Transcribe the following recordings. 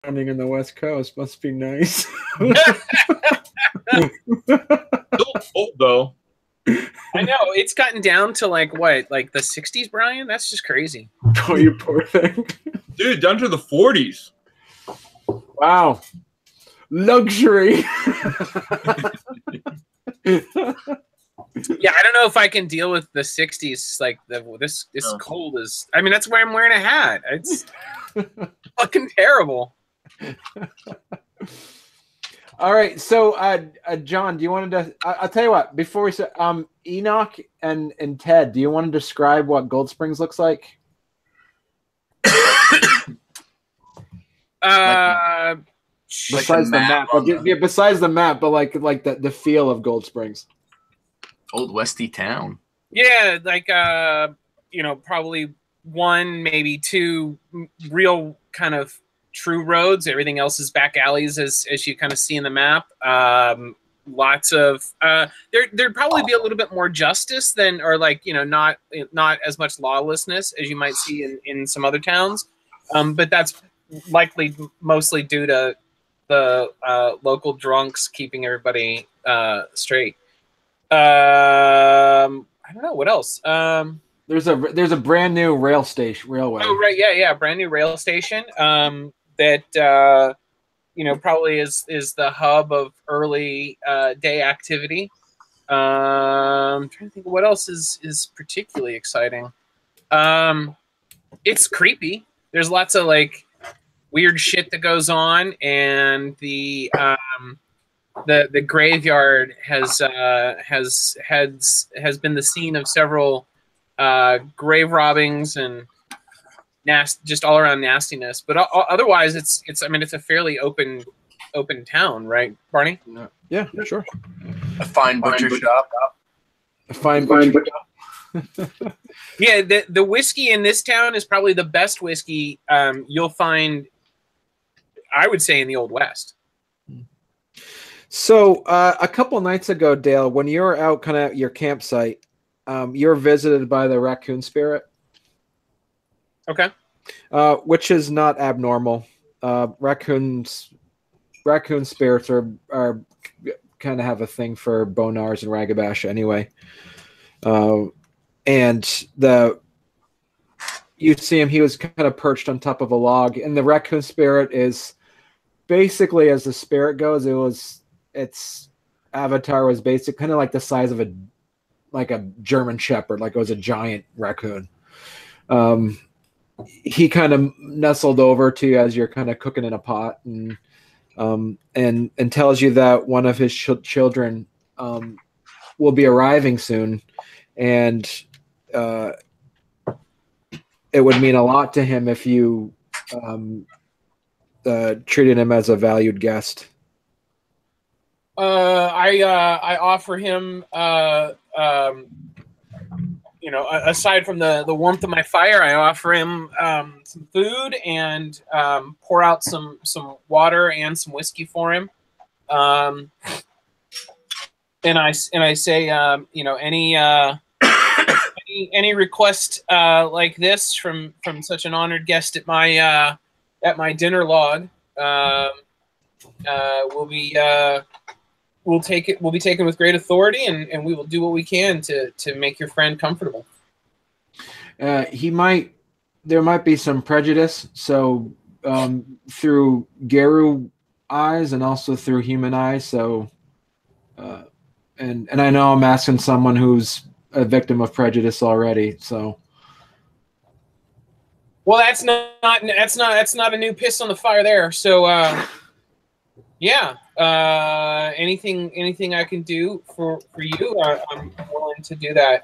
drowning in the West Coast. Must be nice. Still cold though. I know it's gotten down to like what, like the 60s, Brian? That's just crazy. Oh, you poor thing. Dude, down to the 40s. Wow. Luxury. Yeah, I don't know if I can deal with the 60s. Like this No. cold is. I mean, that's why I'm wearing a hat. It's fucking terrible. All right, so John, do you want to? I'll tell you what. Before we say, Enoch and Ted, do you want to describe what Gold Springs looks like? Besides the map, besides the map, but like the feel of Gold Springs. Old Westy town. Yeah, like you know, probably one, maybe two real kind of true roads. Everything else is back alleys, as you kind of see in the map. Lots of there'd probably be a little bit more justice than, or like, you know, not as much lawlessness as you might see in some other towns. But that's likely mostly due to the local drunks keeping everybody straight. I don't know what else. There's a brand new railway. Oh right, yeah, brand new rail station. That you know, probably is the hub of early day activity. I'm trying to think of what else is particularly exciting. It's creepy. There's lots of like weird shit that goes on, and the graveyard has been the scene of several grave robbings and just all around nastiness. But otherwise, it's I mean, it's a fairly open town, right, Barney? Yeah, sure. A fine butcher shop. A fine butcher shop. Yeah, the whiskey in this town is probably the best whiskey you'll find, I would say, in the Old West. So a couple nights ago, Dale, when you were out kind of at your campsite, you were visited by the raccoon spirit. Okay. Which is not abnormal. Raccoon spirits are kind of have a thing for Bonars and Ragabash anyway. And you see him, he was kind of perched on top of a log, and the raccoon spirit is basically, as the spirit goes, its avatar was basically kind of like the size of a German Shepherd, like it was a giant raccoon. He kind of nestled over to you as you're kind of cooking in a pot, and tells you that one of his children will be arriving soon, and it would mean a lot to him if you treated him as a valued guest. I offer him, you know, aside from the warmth of my fire, I offer him some food and pour out some water and some whiskey for him. And I say, you know, any request like this from such an honored guest at my dinner log will be taken with great authority, and we will do what we can to make your friend comfortable. There might be some prejudice, so through Geru eyes and also through human eyes. So, and I know I'm asking someone who's a victim of prejudice already. So, well, that's not a new piss on the fire there. So, yeah. Anything I can do for you, I'm willing to do that.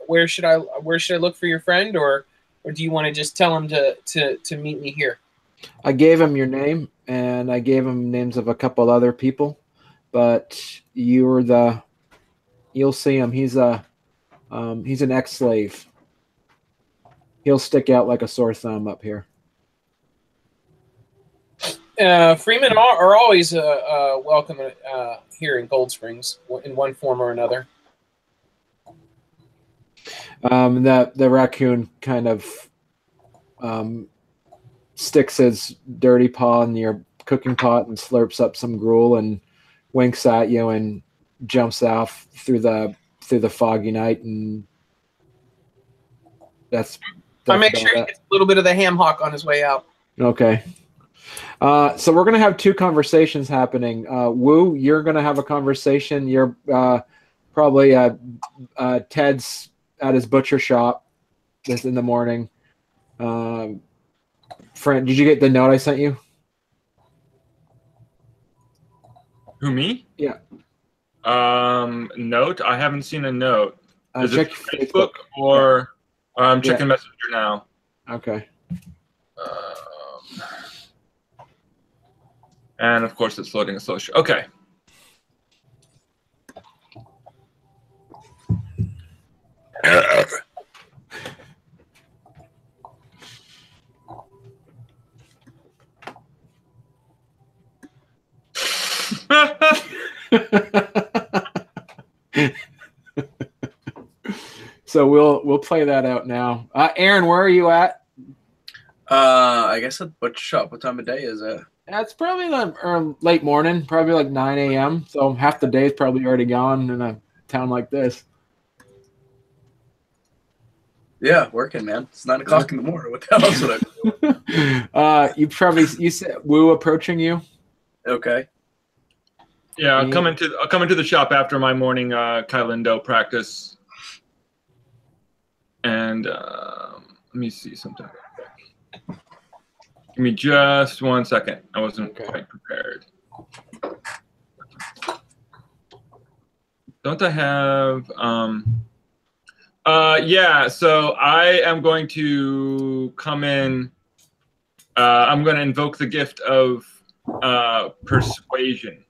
Where should I look for your friend, or do you want to just tell him to meet me here? I gave him your name, and I gave him names of a couple other people, but you'll see him. He's an ex-slave. He'll stick out like a sore thumb up here. Freemen are always welcome here in Gold Springs in one form or another. The raccoon kind of sticks his dirty paw in your cooking pot and slurps up some gruel and winks at you and jumps off through the foggy night, and that's I make about sure he it. gets a little bit of the ham hock on his way out. Okay. So we're going to have two conversations happening. Wu, you're going to have a conversation. You're probably Ted's at his butcher shop this in the morning. Friend, did you get the note I sent you? Who, me? Yeah. Note? I haven't seen a note. Is Check it your Facebook or I'm checking Yeah. Messenger now. Okay. And of course, it's loading a social. Okay. So we'll play that out now. Aaron, where are you at? I guess at the butcher shop. What time of day is it? It's probably like late morning, probably like 9 a.m. So half the day is probably already gone in a town like this. Yeah, working, man. It's 9 o'clock in the morning. What the hell else would I do? You said Wu approaching you. Okay. Yeah, I'll come into the shop after my morning Kylindo practice. And let me see something. Give me just 1 second. I wasn't quite prepared. Don't I have yeah, so I am going to come in. I'm going to invoke the gift of persuasion.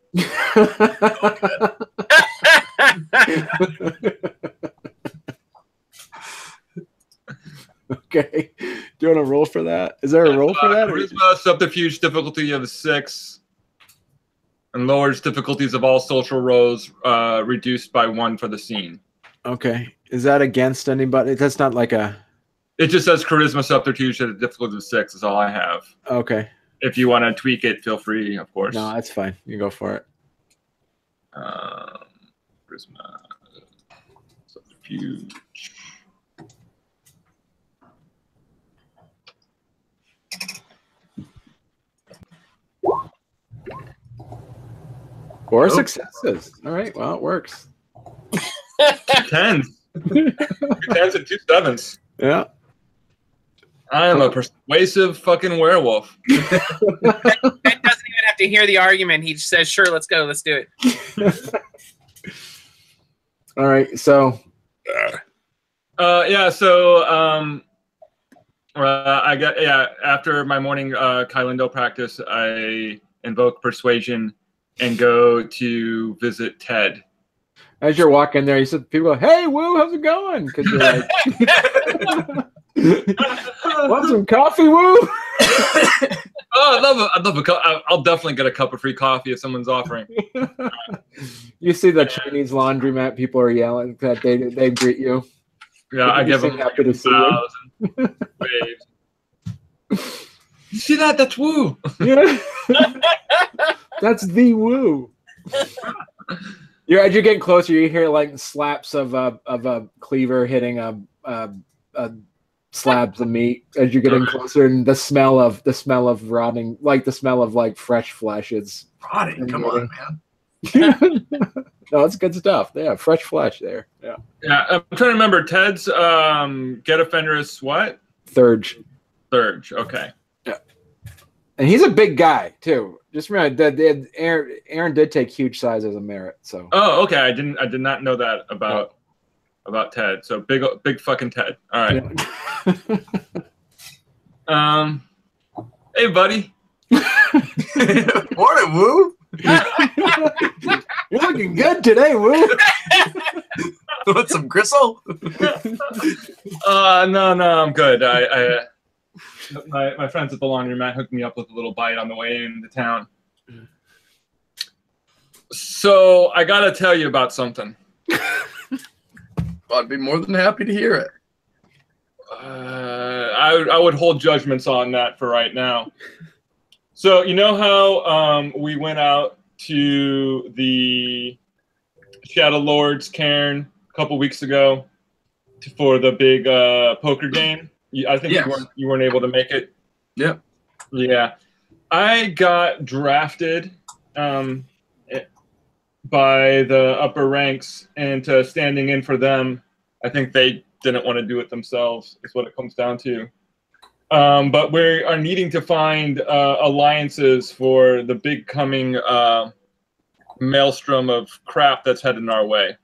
Okay. Do you want to roll for that? Is there a roll for that? Charisma, subterfuge, difficulty of 6, and lowers difficulties of all social roles, reduced by 1 for the scene. Okay. Is that against anybody? That's not like a... It just says charisma, subterfuge at a difficulty of 6 is all I have. Okay. If you want to tweak it, feel free, of course. No, that's fine. You go for it. Charisma, subterfuge. Four successes. All right. Well, it works. 10s. 2 10s and 2 7s. Yeah. I am a persuasive fucking werewolf. Ted doesn't even have to hear the argument. He just says, "Sure, let's go. Let's do it." All right. So. Yeah. So I got after my morning Kylindo practice, I invoke persuasion and go to visit Ted. As you're walking there, you said people go, "Hey, Woo, how's it going?" Because you're like, "Want some coffee, Woo?" Oh, I'd love a cup. I'll definitely get a cup of free coffee if someone's offering. You see the Chinese laundromat people are yelling that they greet you. Yeah, I give them happy to see you. Waves. You see that? That's Woo. Yeah. That's the Woo. As you're getting closer, you hear like slaps of a cleaver hitting a slabs of meat as you're getting closer, and the smell of rotting, like the smell of like fresh flesh is Rotting. Come on, man. No, it's good stuff. Yeah, fresh flesh there. Yeah. Yeah, I'm trying to remember. Ted's get offender is what? Thurge. Okay. Yeah. And he's a big guy too. Just remember that Aaron did take huge size as a merit. So. Oh, okay. I did not know that about Ted. So big fucking Ted. All right. Yeah. Hey, buddy. Morning, Woo. You're looking good today, Woo. Want some gristle? No, I'm good. My friends at the laundromat hooked me up with a little bite on the way into town. So I gotta tell you about something. I'd be more than happy to hear it. I would hold judgments on that for right now. So you know how we went out to the Shadow Lord's cairn a couple weeks ago for the big poker game? I think you weren't able to make it. Yep. Yeah, I got drafted by the upper ranks into standing in for them. I think they didn't want to do it themselves, is what it comes down to. But we are needing to find alliances for the big coming maelstrom of crap that's heading our way.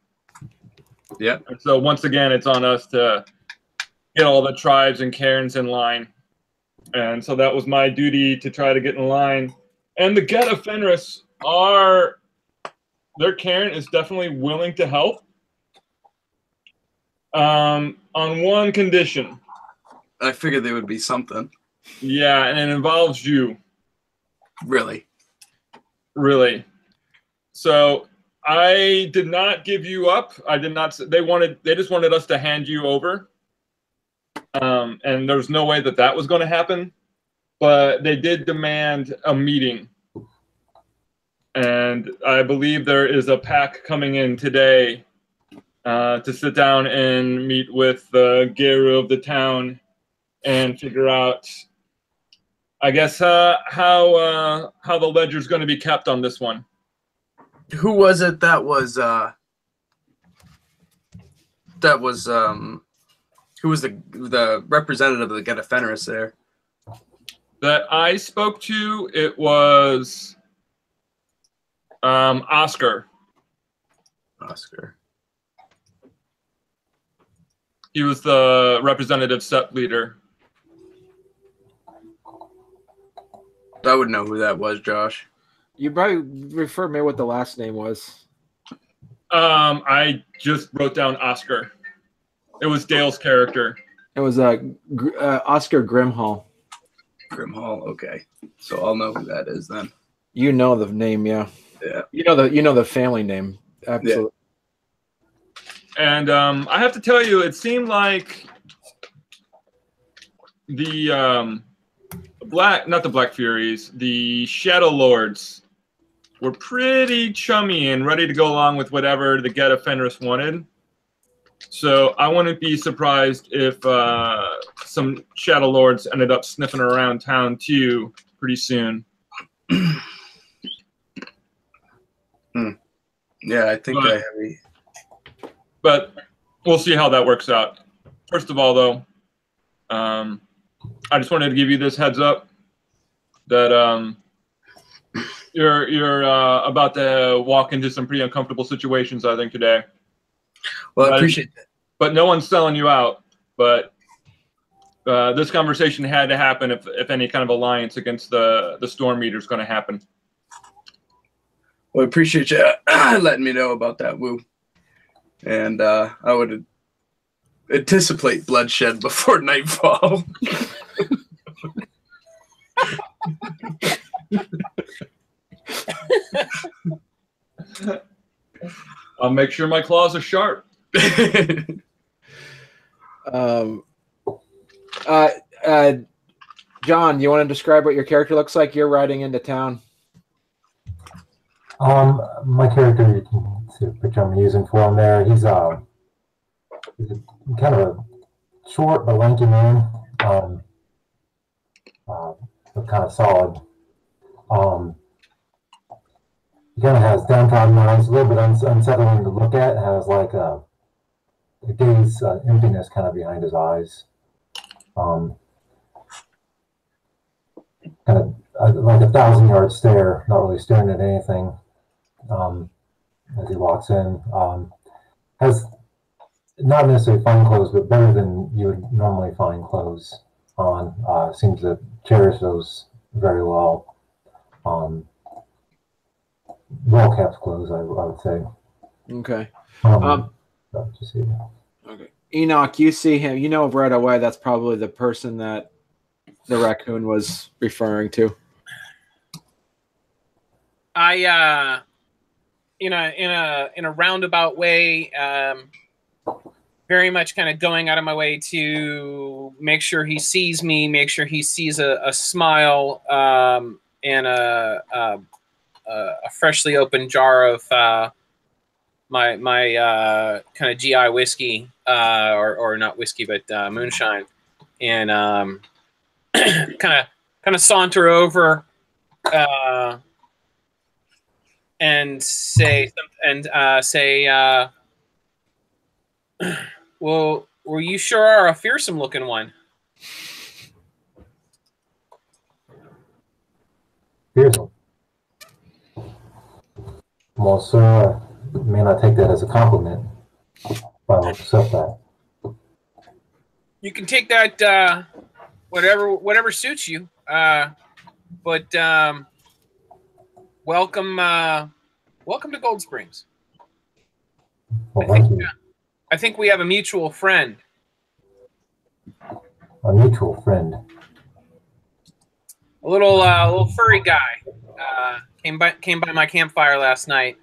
Yeah. So once again, it's on us to get all the tribes and cairns in line. And so that was my duty to try to get in line. And the Get of Fenris their cairn is definitely willing to help. On one condition. I figured there would be something. Yeah, and it involves you. Really? Really. So I did not give you up. I did not. They just wanted us to hand you over. And there was no way that was going to happen. But they did demand a meeting. And I believe there is a pack coming in today to sit down and meet with the Geru of the town and figure out, I guess, how the ledger's going to be kept on this one. Who was it that was who was the representative of the Get of Fenris there? That I spoke to, it was Oscar. Oscar. He was the representative set leader. I would know who that was, Josh. You probably refer me what the last name was. I just wrote down Oscar. It was Dale's character. It was Oscar Grimhall. Grimhall, okay. So I'll know who that is then. You know the name, yeah. Yeah. You know the family name. Absolutely. Yeah. And I have to tell you, it seemed like the not the Black Furies, the Shadow Lords were pretty chummy and ready to go along with whatever the Get of Fenris wanted. So I wouldn't be surprised if some Shadow Lords ended up sniffing around town too pretty soon. Yeah, I think But we'll see how that works out. First of all, though, I just wanted to give you this heads up that you're about to walk into some pretty uncomfortable situations, I think, today. Well, I appreciate that. But no one's selling you out. But this conversation had to happen if any kind of alliance against the Storm Eater is going to happen. Well, I appreciate you letting me know about that, Woo. And I would anticipate bloodshed before nightfall. I'll make sure my claws are sharp. John, you want to describe what your character looks like? You're riding into town. My character, you can see the picture I'm using for him there. He's a kind of a short but lanky man, but kind of solid. He kind of has downtrodden eyes, a little bit unsettling to look at. Has like a gaze, emptiness kind of behind his eyes. Kind of like a 1,000-yard stare, not really staring at anything. As he walks in, has not necessarily fine clothes, but better than you would normally find clothes on. Seems to cherish those very well. Well kept clothes, I would say. Okay. Just here. Okay. Enoch, you see him. You know right away that's probably the person that the raccoon was referring to. I in a roundabout way very much kind of going out of my way to make sure he sees me, make sure he sees a smile, and a freshly opened jar of my kind of GI whiskey, or not whiskey, but moonshine, and kind of saunter over and say, well, you sure are a fearsome looking one. Fearsome. Well, sir, I may not take that as a compliment, but I'll accept that. You can take that whatever suits you. But welcome to Gold Springs. Well, thank you. I think we have a mutual friend. A mutual friend. A little furry guy. Came by my campfire last night.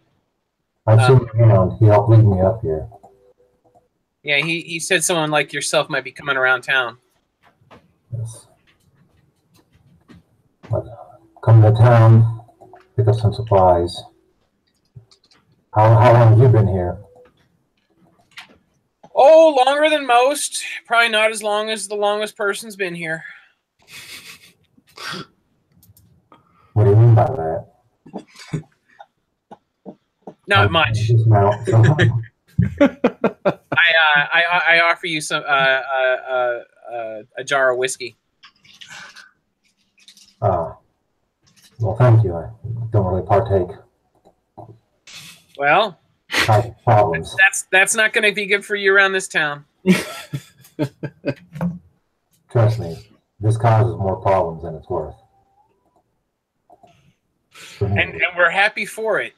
I've seen him around. He helped lead me up here. Yeah, he said someone like yourself might be coming around town. Yes. Come to town, pick up some supplies. How long have you been here? Oh, longer than most. Probably not as long as the longest person's been here. What do you mean by that? Not much. Somehow. I offer you some a jar of whiskey. Well, thank you. I don't really partake. Well, Problems. that's not going to be good for you around this town. Trust me, this causes more problems than it's worth. And we're happy for it.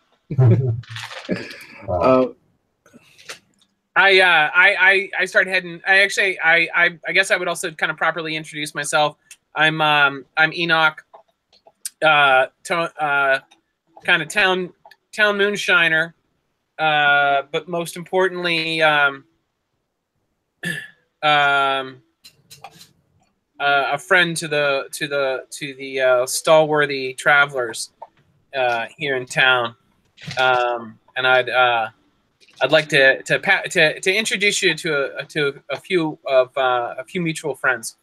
I started heading. I guess I would also kind of properly introduce myself. I'm Enoch, kind of town moonshiner, but most importantly, a friend to the stalworthy travelers here in town, and I'd like to introduce you to a few mutual friends.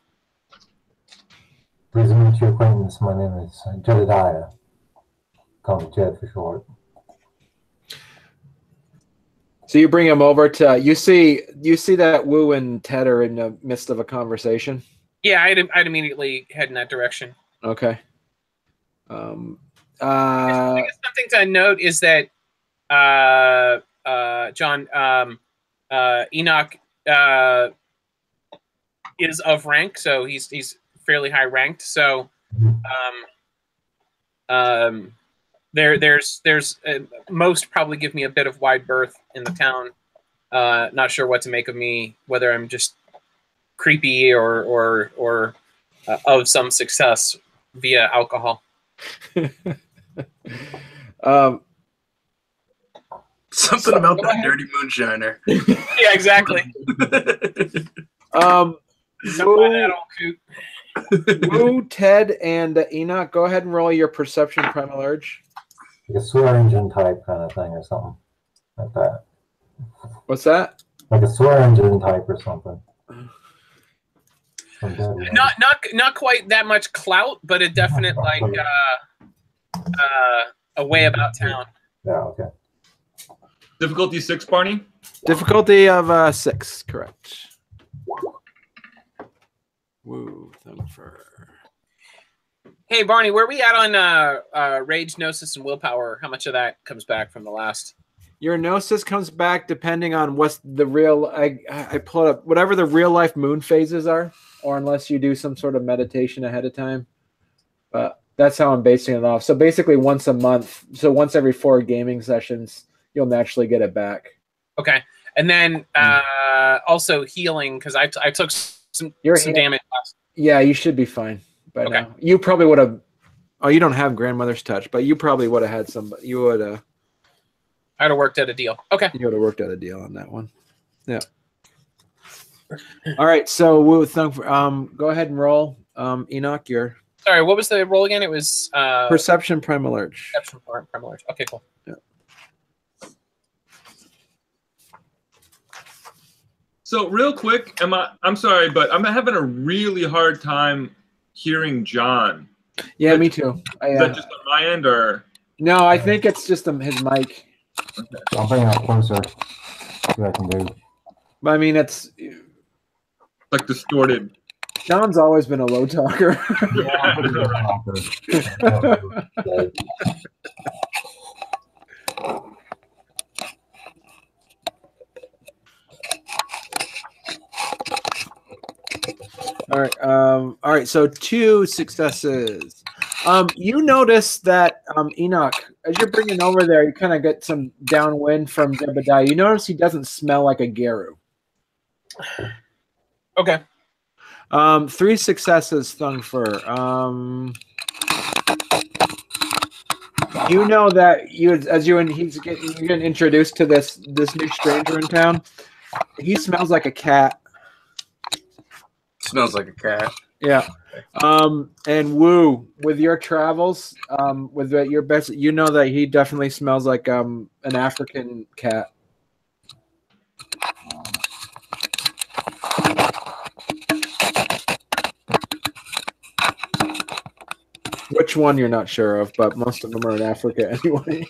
Pleased to meet your acquaintance. My name is Jedediah. Call me Jed for short. So you bring him over to you see that Wu and Ted are in the midst of a conversation. Yeah, I'd immediately head in that direction. Okay. I guess something to note is that John Enoch is of rank, so he's fairly high ranked. So there's most probably give me a bit of wide berth in the town. Not sure what to make of me, whether I'm just creepy or of some success via alcohol. Something about that dirty moonshiner. Yeah, exactly. Wu, Ted, and Enoch, go ahead and roll your perception primal urge. Like a swear engine type kind of thing or something like that. What's that? Like a swear engine type or something. Not quite that much clout, but a definite like a way about town. Yeah, okay. Difficulty 6, Barney? Difficulty of 6, correct. Woo, Thumper. Hey, Barney, where are we at on rage, gnosis, and willpower? How much of that comes back from the last? Your gnosis comes back depending on what's the real. I pull up whatever the real life moon phases are, or unless you do some sort of meditation ahead of time. But that's how I'm basing it off. So basically, once a month. So once every 4 gaming sessions, you'll naturally get it back. Okay, and then also healing because I took some damage. Yeah, you should be fine. But okay. You probably would have. Oh, you don't have grandmother's touch, but you probably would have had some. You would have. I'd have worked out a deal. Okay. You would have worked out a deal on that one. Yeah. All right, so Wu Thung, go ahead and roll. Enoch, your Sorry, what was the roll again? It was perception primal urge. perception primal urge. Okay, cool. Yeah. So real quick, I'm sorry, but I'm having a really hard time hearing John. Yeah, me too. Is that just on my end, or? No, I think it's just his mic. Okay. I'll bring it up closer. See what I can do. But I mean, it's Like distorted. John's always been a low talker. All right. So 2 successes. You notice that Enoch, as you're bringing over there, you kind of get some downwind from Jebediah. You notice he doesn't smell like a Geru. Okay. 3 successes, Thungfur. You know that he's getting introduced to this new stranger in town. He smells like a cat. Smells like a cat. Yeah. And Wu, with your travels, with your best, you know that he definitely smells like an African cat. Which one you're not sure of, but most of them are in Africa anyway.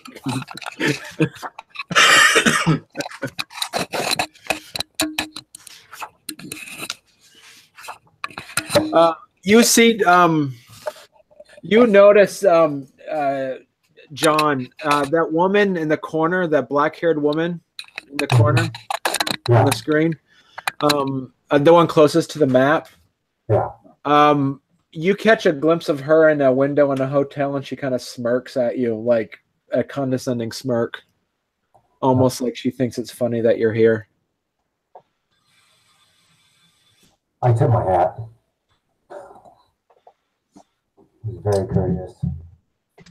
You see, you notice, John, that woman in the corner, that black-haired woman in the corner on the screen, the one closest to the map. Yeah. You catch a glimpse of her in a window in a hotel, and she kind of smirks at you, like a condescending smirk, almost like she thinks it's funny that you're here. I tip my hat. He's very courteous.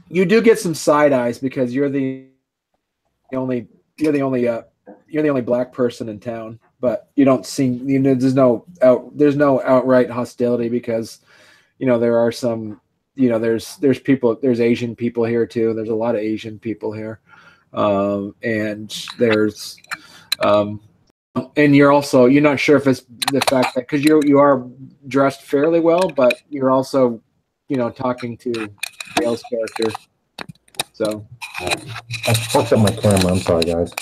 You do get some side eyes because you're the only black person in town, but you don't seem, there's no outright hostility because there are some, there's Asian people here too. There's a lot of Asian people here. And there's, and you're not sure if it's the fact that, because you are dressed fairly well, but you're also, talking to Dale's character. So I fucked up my camera. I'm sorry, guys.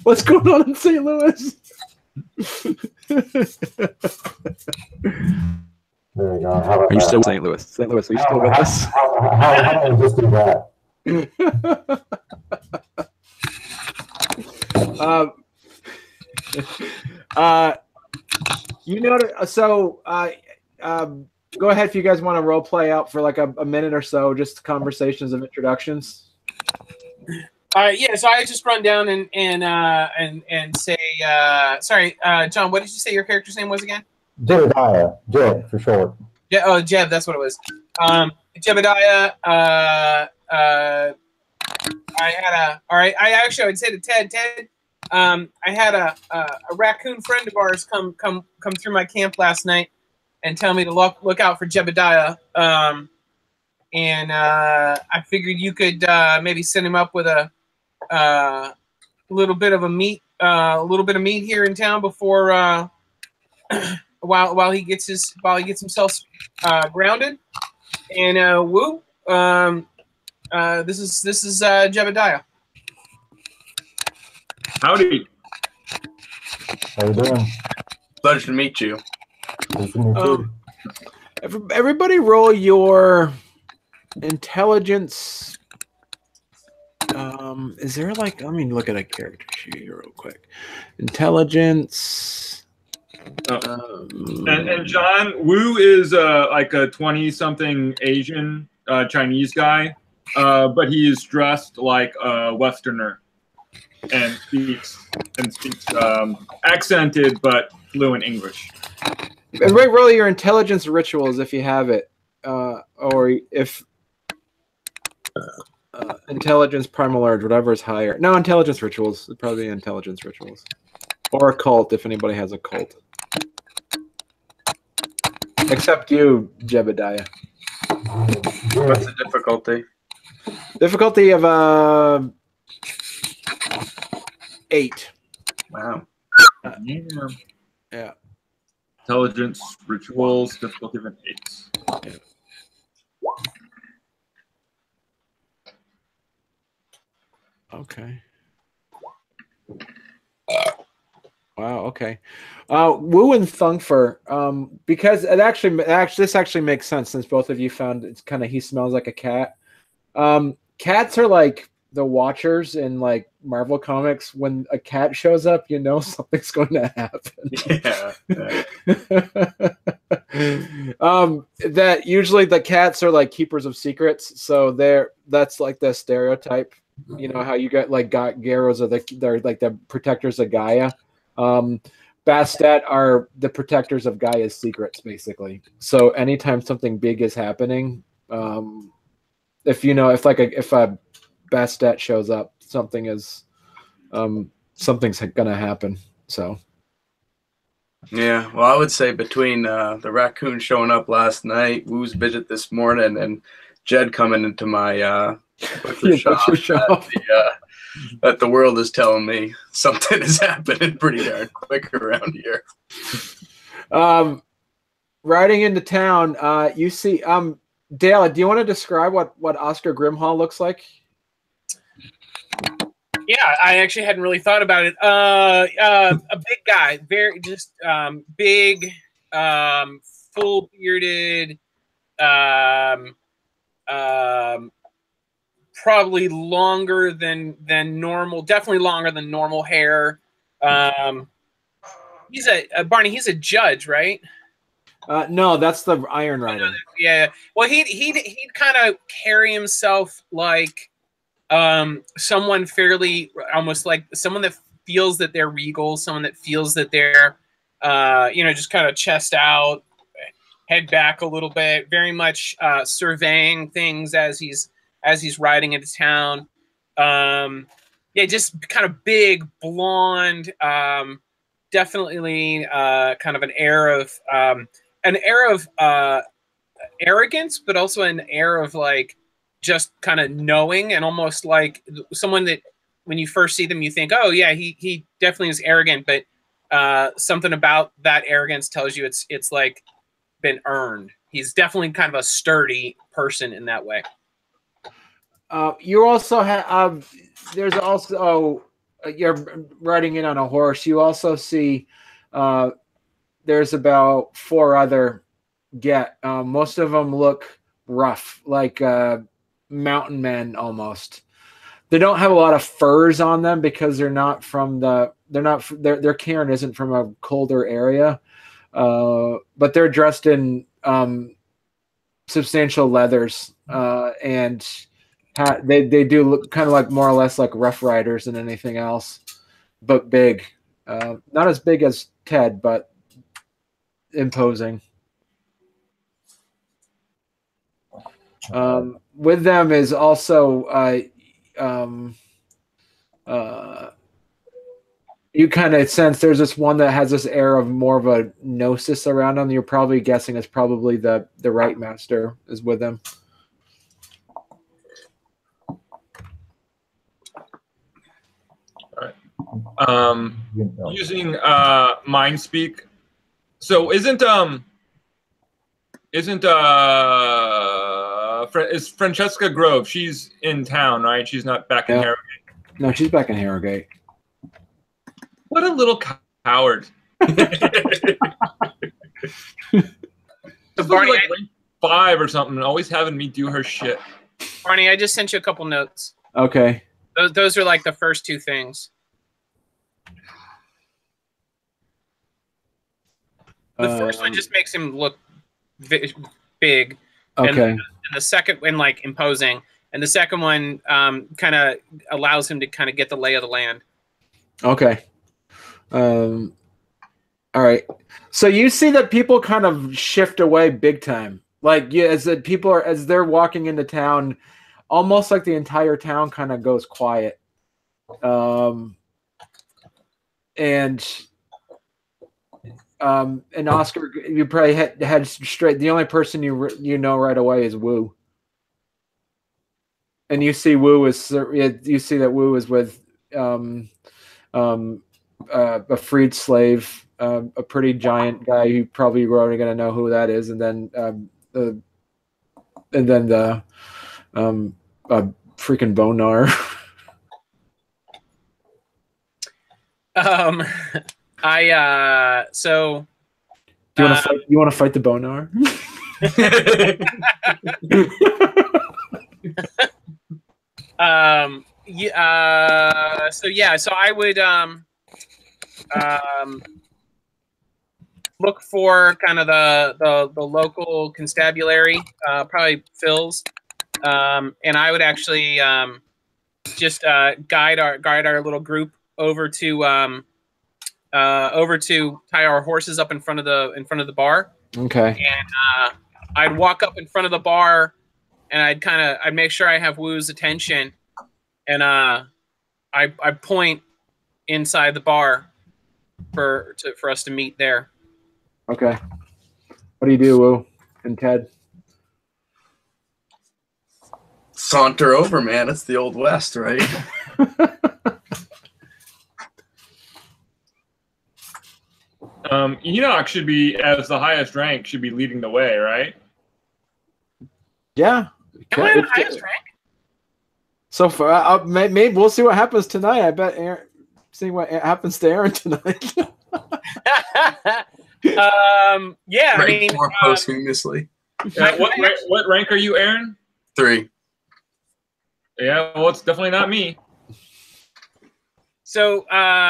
What's going on in St. Louis? There you go. Are you still in St. Louis? St. Louis, are you still with us? How do I just do that? Go ahead if you guys want to role play out for like a minute or so, just conversations of introductions. Yeah, so I just run down and say, sorry, John, what did you say your character's name was again? Jebediah, Jeb for short. Yeah, oh, Jeb, that's what it was. Jebediah. I would say to Ted, I had a raccoon friend of ours come through my camp last night and tell me to look out for Jebediah. And I figured you could maybe send him up with a little bit of meat here in town before while he gets himself grounded. And Woo, this is Jebediah. Howdy. How you doing? Pleasure to meet you. Nice to meet you. Everybody roll your intelligence. Is there let me look at a character sheet here real quick. Intelligence. And John, Wu is like a 20-something Asian Chinese guy, but he is dressed like a Westerner and speaks accented but fluent English. Everybody roll your intelligence rituals if you have it, or if intelligence primal urge, whatever is higher. No, intelligence rituals. It'd probably be intelligence rituals. Or a cult, if anybody has a cult. Except you, Jebediah. What's the difficulty? Difficulty of 8. Wow. Yeah. Yeah. Intelligence, rituals, difficulty of an 8. Okay. Wow. Okay. Wu and Thungfer. Because this actually makes sense since both of you found it's kind of he smells like a cat. Cats are like the Watchers in like Marvel comics. When a cat shows up, you know something's going to happen. Yeah. That usually the cats are like keepers of secrets, so that's like the stereotype. You know how you get like Gyros are they're like the protectors of Gaia. Bastet are the protectors of Gaia's secrets, basically. So anytime something big is happening, if a Bastet shows up, something's gonna happen. So Yeah, well, I would say between the raccoon showing up last night, Woo's visit this morning, and Jed coming into my butcher shop, that the world is telling me something is happening pretty darn quick around here. Riding into town, you see, Dale, do you want to describe what Oscar Grimhall looks like? Yeah, I actually hadn't really thought about it. A big guy, very just big, full bearded, probably longer than normal. Definitely longer than normal hair. He's Barney. He's a judge, right? No, that's the Iron Rider. Yeah. Well, he'd kind of carry himself like someone fairly, almost like someone that feels that they're regal, someone that feels that they're just kind of chest out, head back a little bit, very much surveying things as he's riding into town. Yeah, just kind of big, blonde, definitely kind of an air of arrogance, but also an air of like just kind of knowing, and almost like someone that when you first see them, you think, oh yeah, he definitely is arrogant, but something about that arrogance tells you it's like been earned. He's definitely kind of a sturdy person in that way. You also have there's also you're riding in on a horse. You also see there's about 4 other most of them look rough, like mountain men almost. They don't have a lot of furs on them because their cairn isn't from a colder area, but they're dressed in substantial leathers, and they do look kind of like more or less like Rough Riders than anything else, but big. Not as big as Ted, but imposing. With them is also you kind of sense there's this one that has this air of more of a gnosis around him. You're probably guessing it's probably the Right Master is with him. All right. Using mind speak. So is Francesca Grove? She's in town, right? She's not back in Harrogate. No, she's back in Harrogate. What a little coward. Barney, like 5 or something, always having me do her shit. Barney, I just sent you a couple notes. Okay. Those are like the first 2 things. The first one just makes him look big. Okay. And the second one, like, imposing. And the second one kind of allows him to kind of get the lay of the land. Okay. All right. So you see that people kind of shift away big time. Like, as they're walking into town, almost like the entire town kind of goes quiet. and Oscar, you probably had straight. The only person you know right away is Wu, and you see Wu is you see that Wu is with a freed slave, a pretty giant guy. You probably are already gonna know who that is, and then the freaking Bonar. So Do you want to fight the Bonar? So I would look for kind of the local constabulary, probably Phil's, and I would actually just guide our little group over to tie our horses up in front of the bar. Okay. And I'd walk up in front of the bar, and I'd make sure I have Wu's attention, and I point inside the bar for us to meet there. Okay. What do you do, Wu and Ted? Saunter over, man. It's the Old West, right? Enoch should be, as the highest rank, should be leading the way, right? Yeah. Am I the highest rank? So far, maybe we'll see what happens tonight. I bet Aaron. See what happens to Aaron tonight. Yeah, I mean, more posthumously. What rank are you, Aaron? 3. Yeah, well, it's definitely not me. So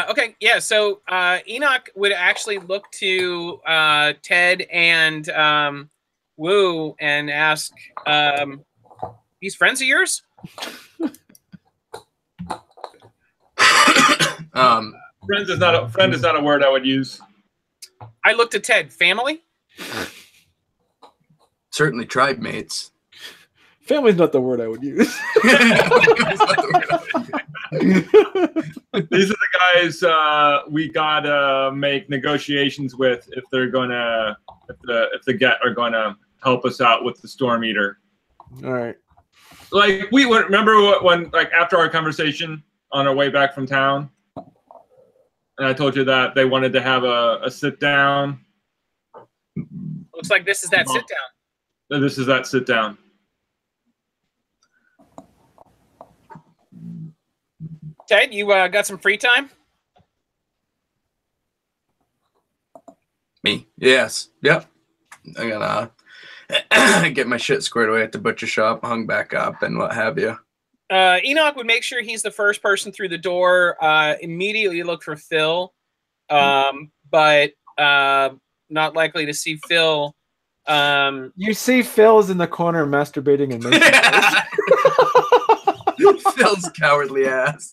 okay, yeah. So Enoch would actually look to Ted and Wu and ask, "These friends of yours?" Friend is not a word I would use. I looked at Ted. Family? Certainly tribe mates. Family's not the word I would use. These are the guys we gotta make negotiations with if they're gonna if the Get are gonna help us out with the Storm Eater. All right. Like we would remember when like after our conversation on our way back from town, and I told you that they wanted to have a sit down. Looks like this is that sit down. This is that sit down. Ted, you got some free time? Me? Yes. Yep. I'm gonna get my shit squared away at the butcher shop, hung back up, and what have you. Enoch would make sure he's the first person through the door. Immediately look for Phil, but not likely to see Phil. You see Phil's in the corner masturbating and making Phil's cowardly ass.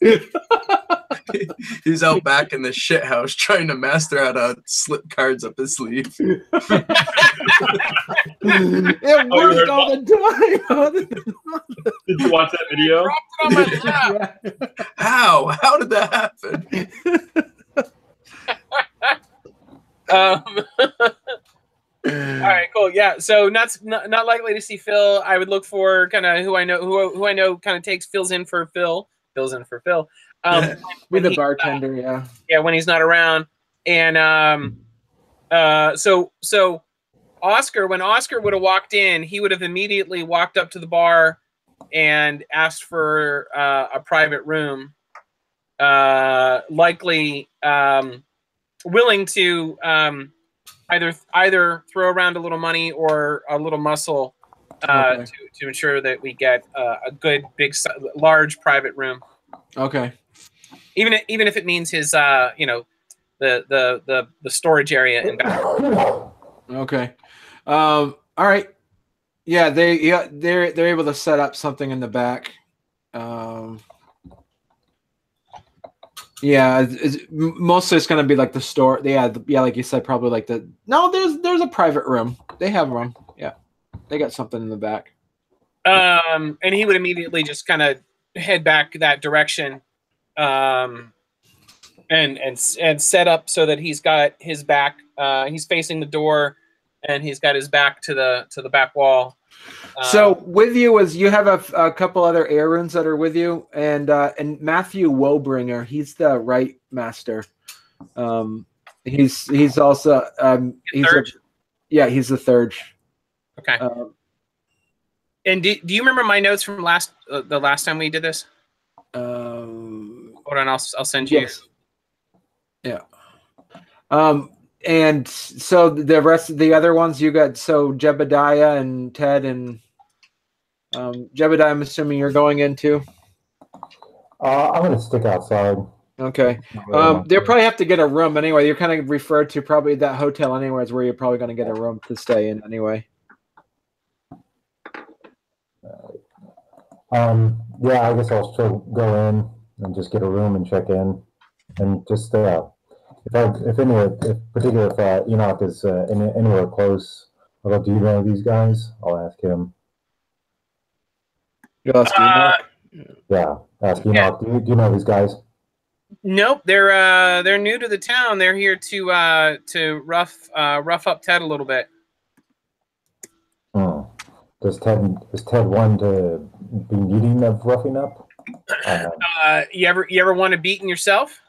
He's out back in the shit house trying to master how to slip cards up his sleeve. It worked all the time. Did you watch that video? How? How did that happen? All right, cool. Yeah, so not likely to see Phil. I would look for kind of who I know kind of takes fills in for Phil. With the bartender, yeah. Yeah, when he's not around. And so Oscar, when Oscar would have walked in, he would have immediately walked up to the bar and asked for a private room. Likely willing to either throw around a little money or a little muscle to ensure that we get a good, big, large private room. Okay. Even if it means his, the storage area in back. Okay. All right. Yeah, they're able to set up something in the back. Yeah, mostly it's gonna be like the store. Yeah, like you said, probably like there's a private room. They have room. Yeah, they got something in the back. And he would immediately just kind of head back that direction. and set up so that he's got his back. He's facing the door, and he's got his back to the back wall. So with you is you have a couple other air runes that are with you, and Matthew Wobringer, he's the right master. He's also he's the third. Okay. And do you remember my notes from the last time we did this? Hold on, I'll send you. Yes. Yeah. And so the rest of the other ones you got, so Jebediah and Ted and Jebediah, I'm assuming you're going into. I'm going to stick outside. Okay. They'll probably have to get a room anyway. You're kind of referred to probably that hotel anywhere is where you're probably going to get a room to stay in anyway. Yeah, I guess I'll still go in and just get a room and check in, and just if Enoch is anywhere close, do you know these guys? I'll ask him. You'll ask Enoch? Yeah, ask Enoch. Do you know these guys? Nope, they're new to the town. They're here to rough up Ted a little bit. Is Ted one to be needing of roughing up? You ever want to beaten yourself?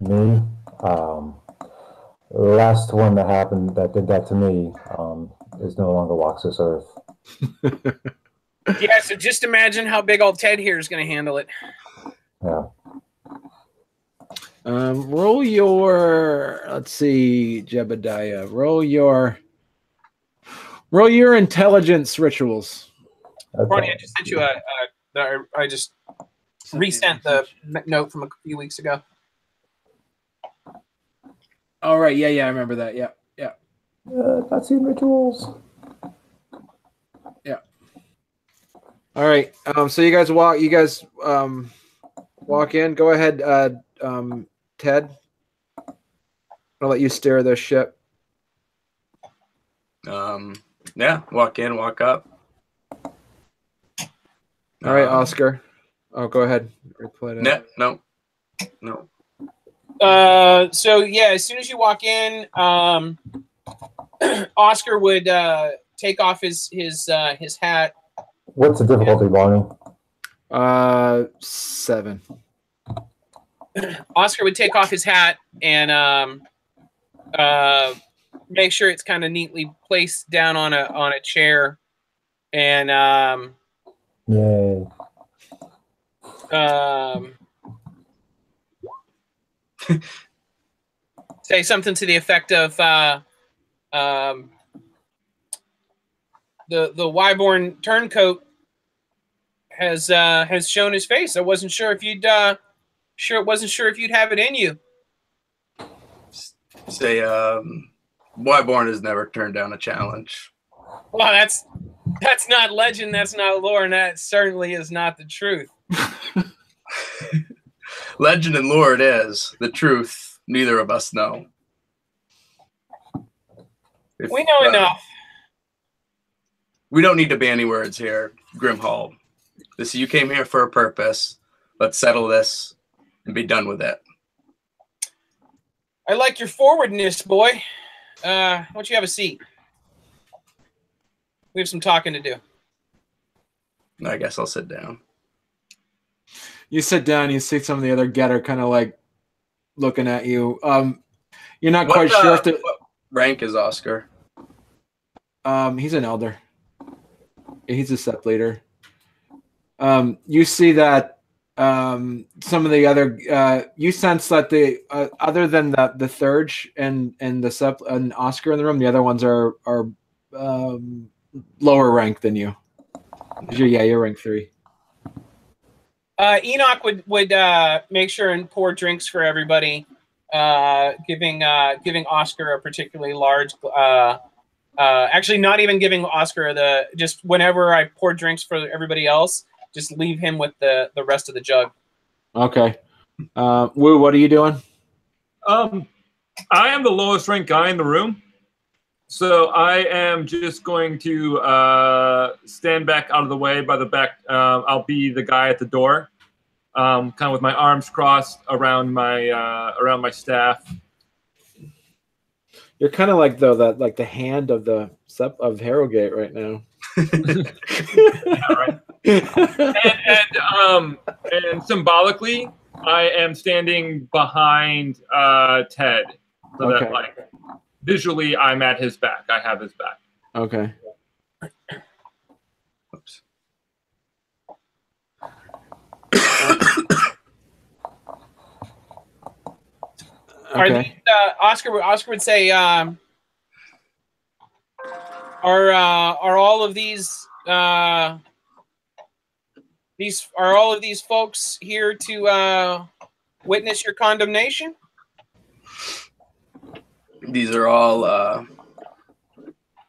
Me? The last one that did that to me is no longer walks this earth. Yeah, so just imagine how big old Ted here is going to handle it. Yeah. Roll your, let's see, Jebediah. Roll your intelligence rituals. Okay. Barney, I just sent you I just resent the note from a few weeks ago. All right. Yeah, I remember that. Yeah. Not seen rituals. Yeah. All right. So you guys walk in. Go ahead, Ted. I'll let you steer this ship. Yeah, walk in, walk up. All right, Oscar. Oh, go ahead. No. So yeah, as soon as you walk in, Oscar would take off his hat. What's the difficulty, Barney? 7. Oscar would take off his hat and make sure it's kind of neatly placed down on a chair, and Yay. Say something to the effect of the Wyborn turncoat has shown his face. I wasn't sure if you'd have it in you. Say Wyborn has never turned down a challenge. Well, that's not legend, that's not lore, and that certainly is not the truth. Legend and lore it is. The truth, neither of us know. We know enough. We don't need to bandy words here, Grimhall. You came here for a purpose. Let's settle this and be done with it. I like your forwardness, boy. Why don't you have a seat? We have some talking to do. I guess I'll sit down. You sit down, you see some of the other getter kind of like looking at you. You're not quite sure if what rank is Oscar? He's an elder. He's a sept leader. You see that some of the other you sense that the other than the Thurge and the sept and Oscar in the room, the other ones are lower rank than you. You're rank 3. Enoch would make sure and pour drinks for everybody, giving Oscar a particularly large. Actually, not even giving Oscar just whenever I pour drinks for everybody else, just leave him with the rest of the jug. Okay. Woo, what are you doing? I am the lowest ranked guy in the room. So I am just going to stand back out of the way by the back. I'll be the guy at the door. kind of with my arms crossed around my staff. You're kind of like the hand of Harrogate right now. Yeah, right. And symbolically, I am standing behind Ted, so that like visually I'm at his back. I have his back. Okay. Oops. Are these, Oscar would say, are all of these are all of these folks here to witness your condemnation? These are all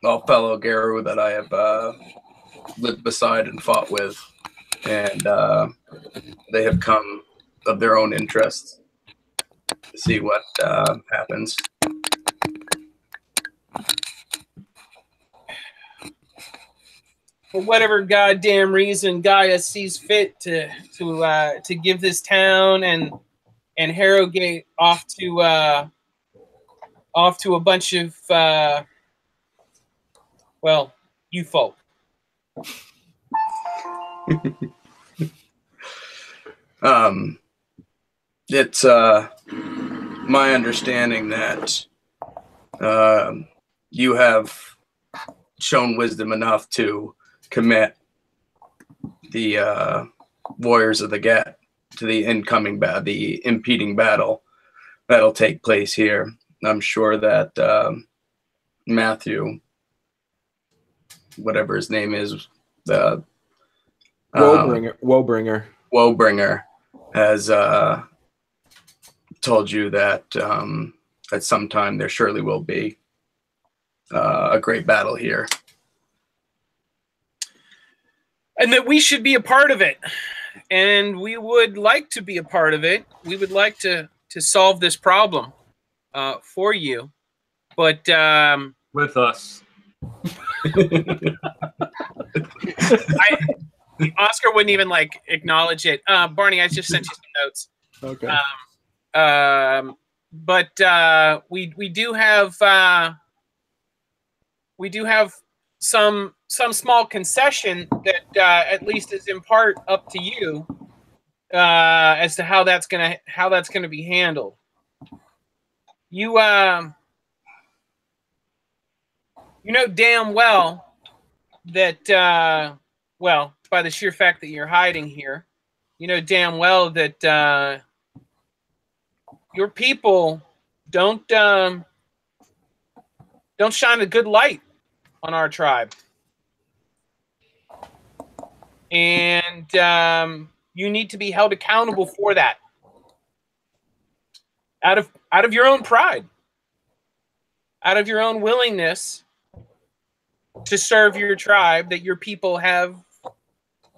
fellow Garu that I have lived beside and fought with, and they have come of their own interests to see what happens. For whatever goddamn reason Gaia sees fit to give this town and Harrogate off to a bunch of well, you folk. It's my understanding that you have shown wisdom enough to commit the warriors of the Get to the the impeding battle that'll take place here. I'm sure that Matthew, whatever his name is, the Woebringer has told you that at some time there surely will be a great battle here. And that we should be a part of it. And we would like to be a part of it. We would like to solve this problem for you. But with us. Oscar wouldn't even like acknowledge it. Barney, I just sent you some notes. Okay. But we do have some small concession that at least is in part up to you as to how that's gonna be handled. You know damn well that well, by the sheer fact that you're hiding here, you know damn well that your people don't shine a good light on our tribe. And you need to be held accountable for that. Out of your own pride. Out of your own willingness to serve your tribe that your people have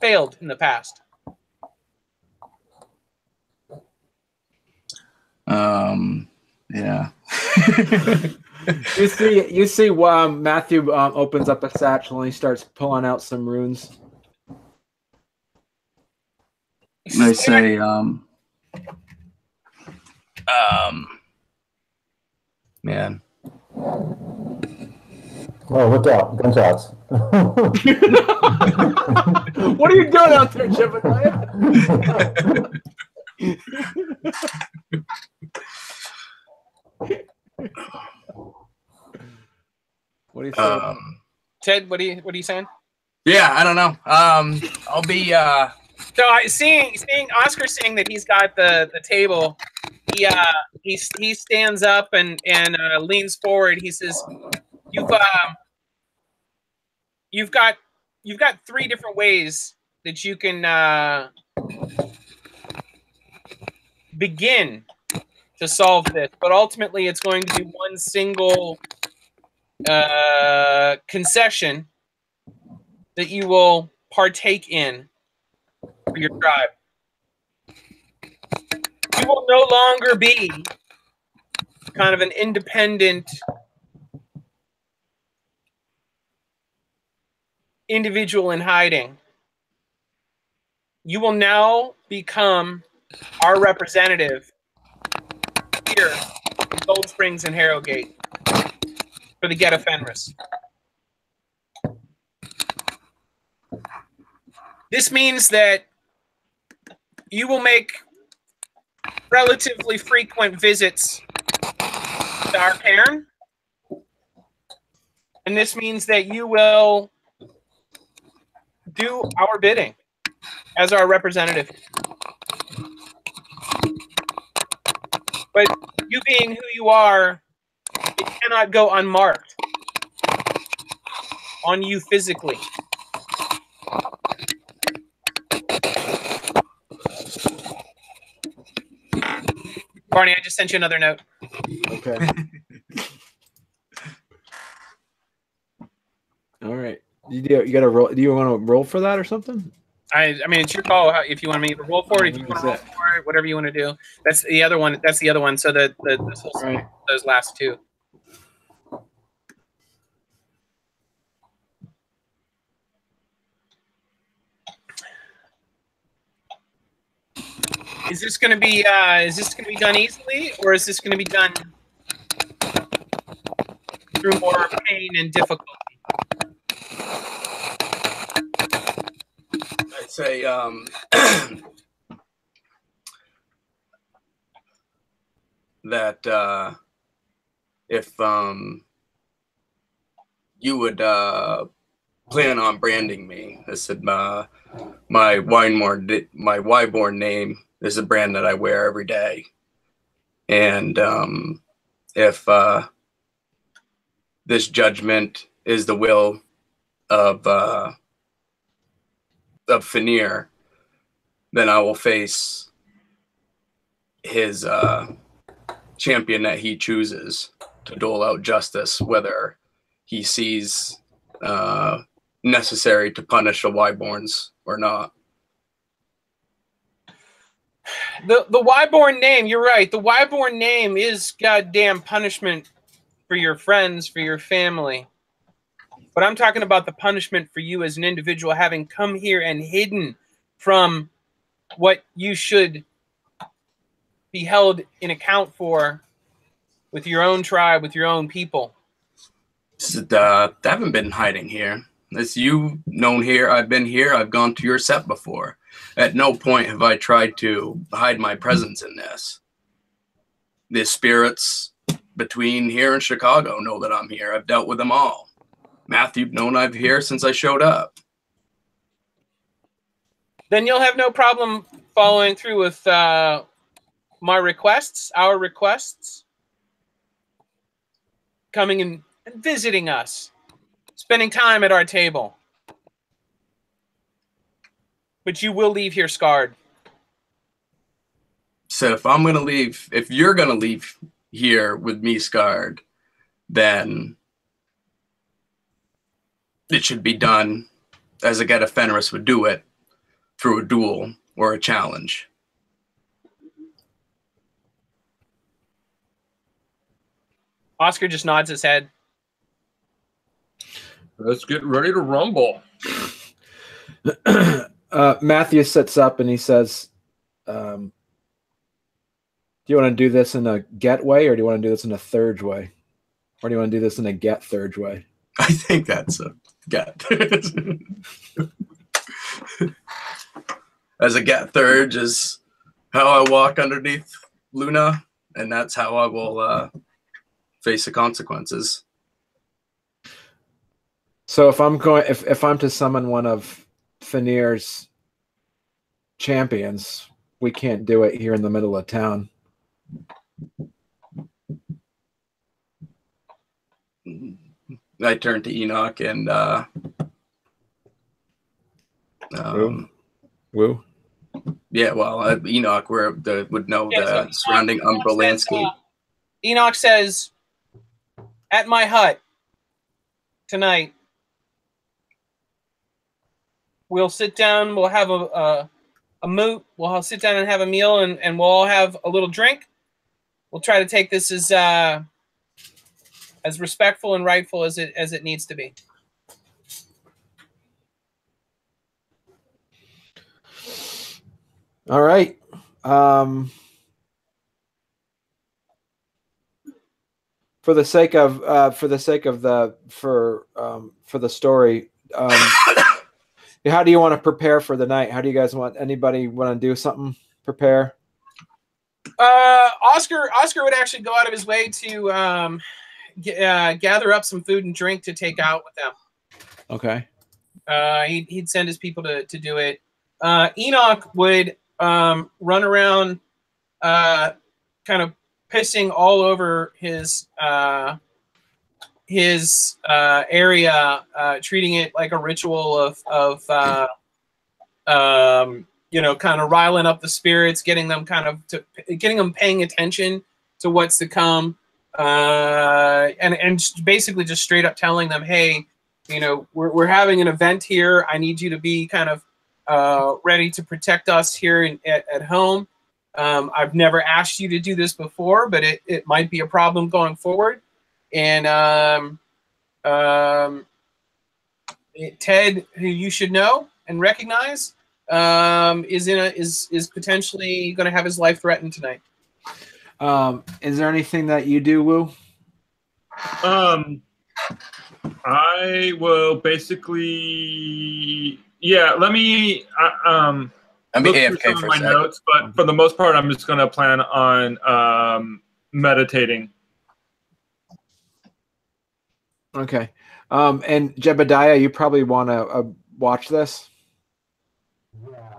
failed in the past. Yeah. You see Matthew opens up a satchel and he starts pulling out some runes. And I say, man. Oh, look out. Gunshots. What are you doing out there, Jebediah? What do you say? Ted, what are you saying? Yeah, I don't know. I'll be So seeing Oscar saying that he's got the table, he stands up and leans forward. He says, You've got 3 different ways that you can begin to solve this, but ultimately it's going to be one single concession that you will partake in for your tribe. You will no longer be kind of an independent individual in hiding. you will now become our representative here in Gold Springs and Harrogate for the Get of Fenris. This means that you will make relatively frequent visits to our cairn, and this means that you will do our bidding as our representative. But you being who you are, it cannot go unmarked on you physically. Barney, I just sent you another note. Okay. All right. You got to roll. Do you want to roll for that or something? I mean, it's your call if you want me to roll for it. If you want to roll for it, whatever you want to do. That's the other one. That's the other one. So this whole right. Those last two. Is this going to be done easily, or is this going to be done through more pain and difficulty? I'd say that if you would plan on branding me, I said my Wyborn name is a brand that I wear every day, and if this judgment is the will of Fenrir, then I will face his champion that he chooses to dole out justice, whether he sees necessary to punish the Wyborns or not. The Wyborn name, you're right. The Wyborn name is goddamn punishment for your friends, for your family. But I'm talking about the punishment for you as an individual, having come here and hidden from what you should be held in account for with your own tribe, with your own people. I haven't been hiding here. As you known here, I've been here. I've gone to your set before. At no point have I tried to hide my presence in this. The spirits between here and Chicago know that I'm here. I've dealt with them all. Matthew's known I'm here since I showed up. Then you'll have no problem following through with my requests, our requests, coming and visiting us, spending time at our table. But you will leave here scarred. So if I'm going to leave, if you're going to leave here with me scarred, then it should be done as a Get of Fenris would do it, through a duel or a challenge. Oscar just nods his head. Let's get ready to rumble. Matthew sits up and he says, do you want to do this in a get way, or do you want to do this in a thurge way? Or do you want to do this in a get thurge way? I think that's a get. As a get thurge is how I walk underneath Luna, and that's how I will face the consequences. So if I'm going, if I'm to summon one of Fenrir's champions, we can't do it here in the middle of town. I turn to Enoch and Woo. Yeah, well, Enoch would know the surrounding Umbra landscape. Enoch says, at my hut tonight, we'll sit down, we'll have a moot, we'll sit down and have a meal, and we'll all have a little drink. We'll try to take this as respectful and rightful as it needs to be. All right. For the sake of the story, how do you want to prepare for the night? How do you guys want? Anybody want to do something? Prepare. Oscar would actually go out of his way to gather up some food and drink to take out with them. Okay. He'd send his people to do it. Enoch would run around, kind of pissing all over his area, treating it like a ritual of kind of riling up the spirits, getting them paying attention to what's to come, and basically just straight up telling them, hey, we're having an event here. I need you to be kind of ready to protect us here at home. I've never asked you to do this before, but it might be a problem going forward. And Ted, who you should know and recognize, is potentially going to have his life threatened tonight. Is there anything that you do, Wu? I will basically, let me look through some of my notes, but for the most part, I'm just going to plan on meditating. Okay. And Jebediah, you probably want to watch this.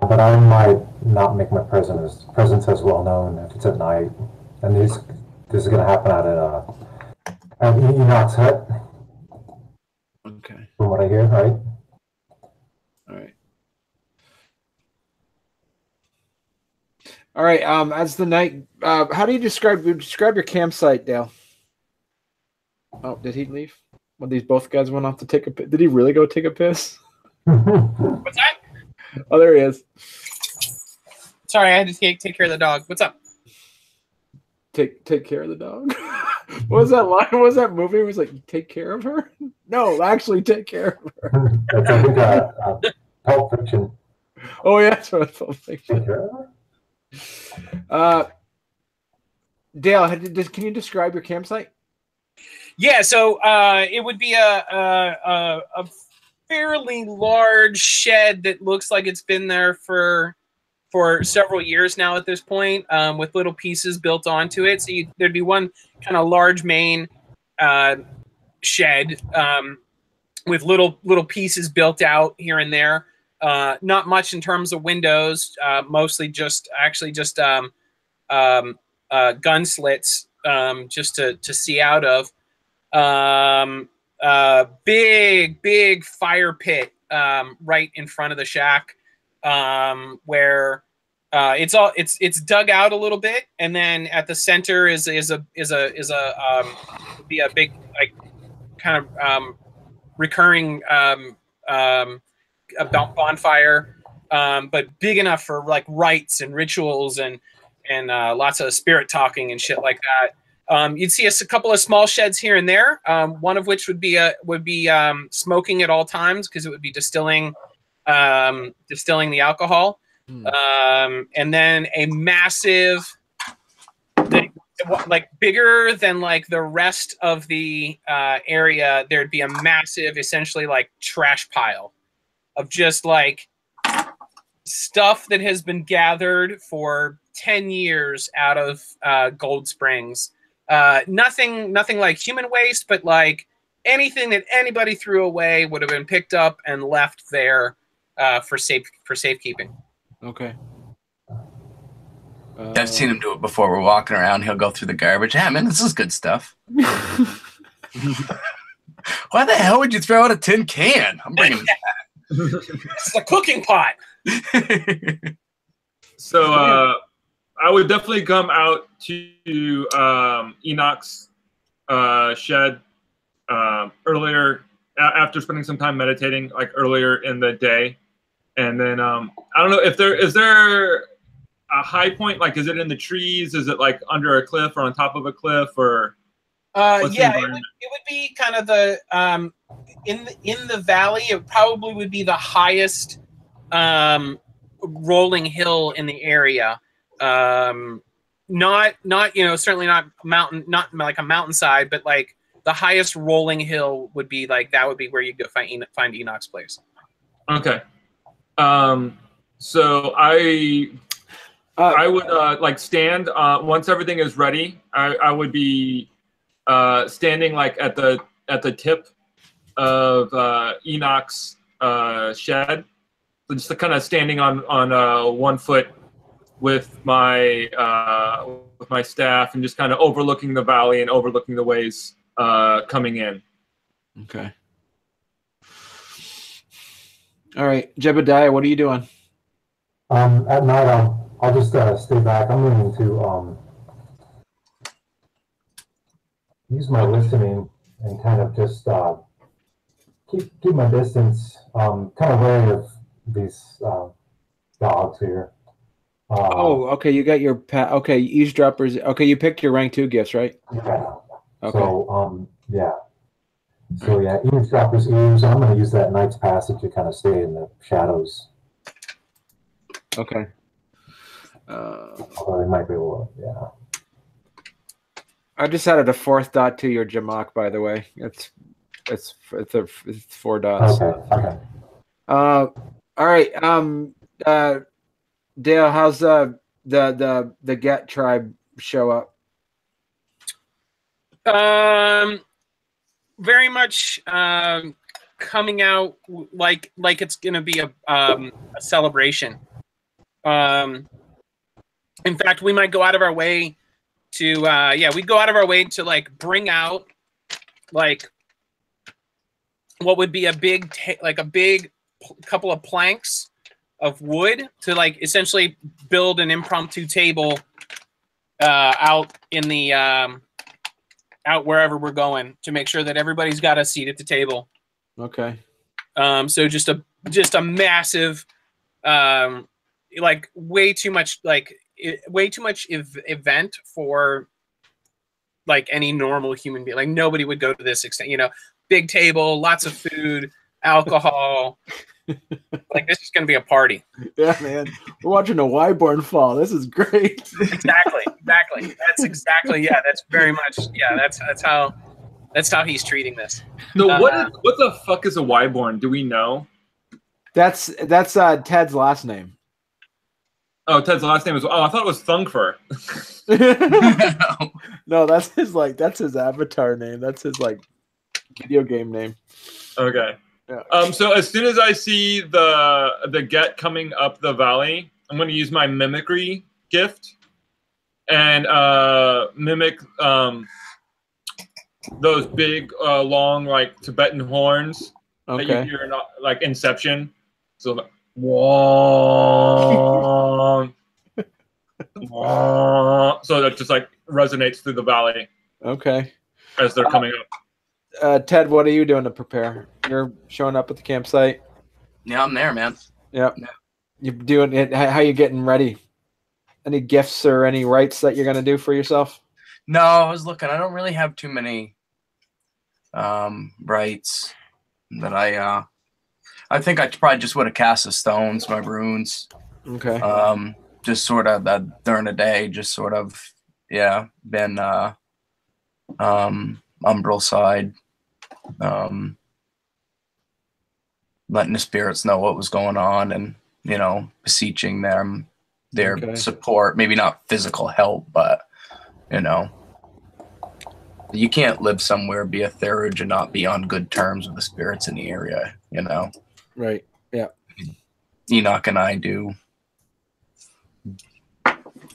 But I might not make my presence as well known if it's at night. And this is going to happen at Enoch's hut. Okay. From what I hear, right? All right. As the night, how do you describe your campsite, Dale? Oh, did he leave? When these both guys went off to take a piss? Did he really go take a piss? What's that? Oh, there he is. Sorry, I had to take care of the dog. What's up? Take care of the dog. What was that line? What was that movie? It was like, take care of her? No, actually take care of her. That's a big Pulp Fiction. Oh, yeah, that's what I Pulp Fiction. Dale, can you describe your campsite? Yeah, so it would be a fairly large shed that looks like it's been there for several years now at this point, with little pieces built onto it. So there'd be one kind of large main shed with little pieces built out here and there. Not much in terms of windows, mostly just gun slits just to see out of. Big fire pit right in front of the shack, where it's dug out a little bit, and then at the center is a big, like, kind of recurring bonfire, but big enough for like rites and rituals and lots of spirit talking and shit like that. You'd see a couple of small sheds here and there, one of which would be smoking at all times, because it would be distilling the alcohol, and then a massive, like bigger than like the rest of the area. There'd be a massive, essentially like trash pile of just like stuff that has been gathered for 10 years out of Gold Springs. Nothing like human waste, but like anything that anybody threw away would have been picked up and left there for safekeeping. Okay. I've seen him do it before. We're walking around. He'll go through the garbage. Yeah, man, this is good stuff. Why the hell would you throw out a tin can? I'm bringing that. It's a cooking pot. So I would definitely come out to Enoch's shed earlier, after spending some time meditating, like earlier in the day. And then I don't know if is there a high point, like is it in the trees? Is it like under a cliff or on top of a cliff, or yeah, it would be kind of the in the valley. It probably would be the highest rolling hill in the area. Not certainly not mountain, not like a mountainside, but like the highest rolling hill would be like that would be where you go find Enoch's place. Okay. So I would like stand once everything is ready. I would be standing like at the tip of Enoch's shed, so just kind of standing on 1 foot with my staff and just kind of overlooking the valley and overlooking the ways coming in. Okay. All right, Jebediah, what are you doing? At night, I'll just stay back. I'm going to use my listening and kind of just keep my distance. Kind of wary of these dogs here. Okay, you got your okay, eavesdroppers. Okay, you picked your rank 2 gifts, right? Yeah. Okay. So yeah. So yeah, eavesdropper's ears. I'm going to use that Knight's Passage to kind of stay in the shadows. Okay. Although they might be able to, yeah. I just added a 4th dot to your Jamak, by the way. It's 4 dots. Okay. All right. Dale, how's the Get tribe show up? Very much coming out like it's gonna be a celebration. In fact, we might go out of our way to we'd go out of our way to like bring out like what would be a big couple of planks of wood to like essentially build an impromptu table out in the out wherever we're going to make sure that everybody's got a seat at the table. Okay. So just a massive like way too much event for like any normal human being. Like nobody would go to this extent, big table, lots of food, alcohol. Like this is going to be a party. Yeah, man. We're watching a Wyborn fall. This is great. Exactly. That's exactly. Yeah, that's very much. Yeah, that's how he's treating this. So what the fuck is a Wyborn? Do we know? That's Ted's last name. Oh, Ted's last name is. Oh, I thought it was Thungfur. No, that's his avatar name. That's his like video game name. Okay. Yeah. So as soon as I see the Get coming up the valley, I'm going to use my mimicry gift and mimic those big, long, like Tibetan horns that you hear in like Inception. So like, whoa, so that just like resonates through the valley. Okay. As they're coming up. Ted, what are you doing to prepare? You're showing up at the campsite? Yeah, I'm there, man. Yep. Yeah. You're doing it. How you getting ready? Any gifts or any rites that you're going to do for yourself? No, I was looking. I don't really have too many rites that I think I probably just would have cast the stones, my runes. Okay. Just sort of during the day, just sort of, been umbral side, letting the spirits know what was going on and, beseeching them, their support, maybe not physical help, but, you can't live somewhere, be a theurge and not be on good terms with the spirits in the area, Right. Yeah. Enoch and I do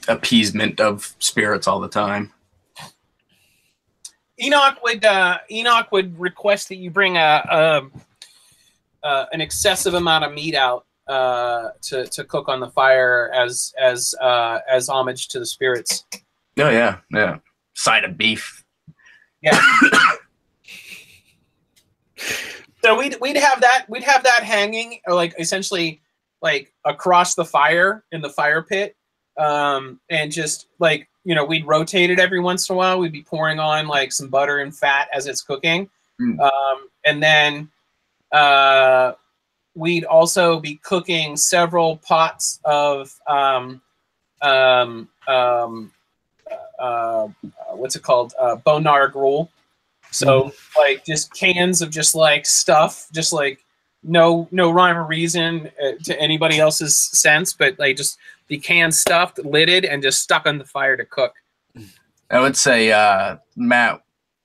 appeasement of spirits all the time. Enoch would request that you bring an excessive amount of meat out to cook on the fire as homage to the spirits. Oh yeah. Side of beef. Yeah. So we'd have that hanging like essentially like across the fire in the fire pit, and just like we'd rotate it every once in a while. We'd be pouring on like some butter and fat as it's cooking, and then we'd also be cooking several pots of what's it called? Bonar gruel. So like just cans of just like stuff, just like no rhyme or reason to anybody else's sense, but like just the canned stuffed, lidded, and just stuck on the fire to cook. I would say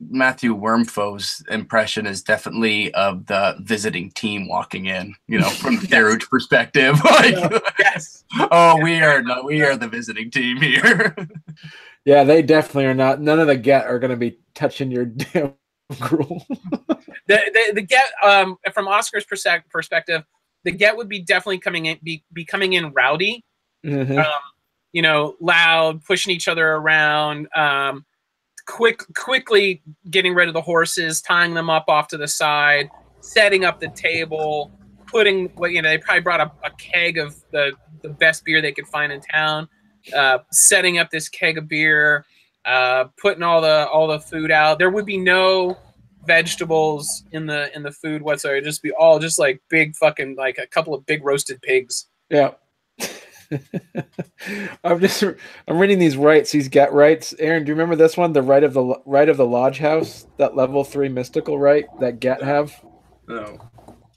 Matthew Wormfo's impression is definitely of the visiting team walking in, you know, from the Theruge perspective. Like, yes. Oh, we are the visiting team here. Yeah, they definitely are not. None of the Get are going to be touching your damn gruel. The Get, from Oscar's perspective, the Get would be definitely coming in rowdy. Mm-hmm. You know, loud, pushing each other around, quickly getting rid of the horses, tying them up off to the side, setting up the table, putting they probably brought a keg of the best beer they could find in town, setting up this keg of beer, putting all the food out. There would be no vegetables in the food whatsoever. It'd just be all just like big fucking like a couple of big roasted pigs. Yeah. I'm reading these rites, these Get rites. Aaron, do you remember this one? The rite of the Lodge House, that level 3 mystical rite that Get have? No.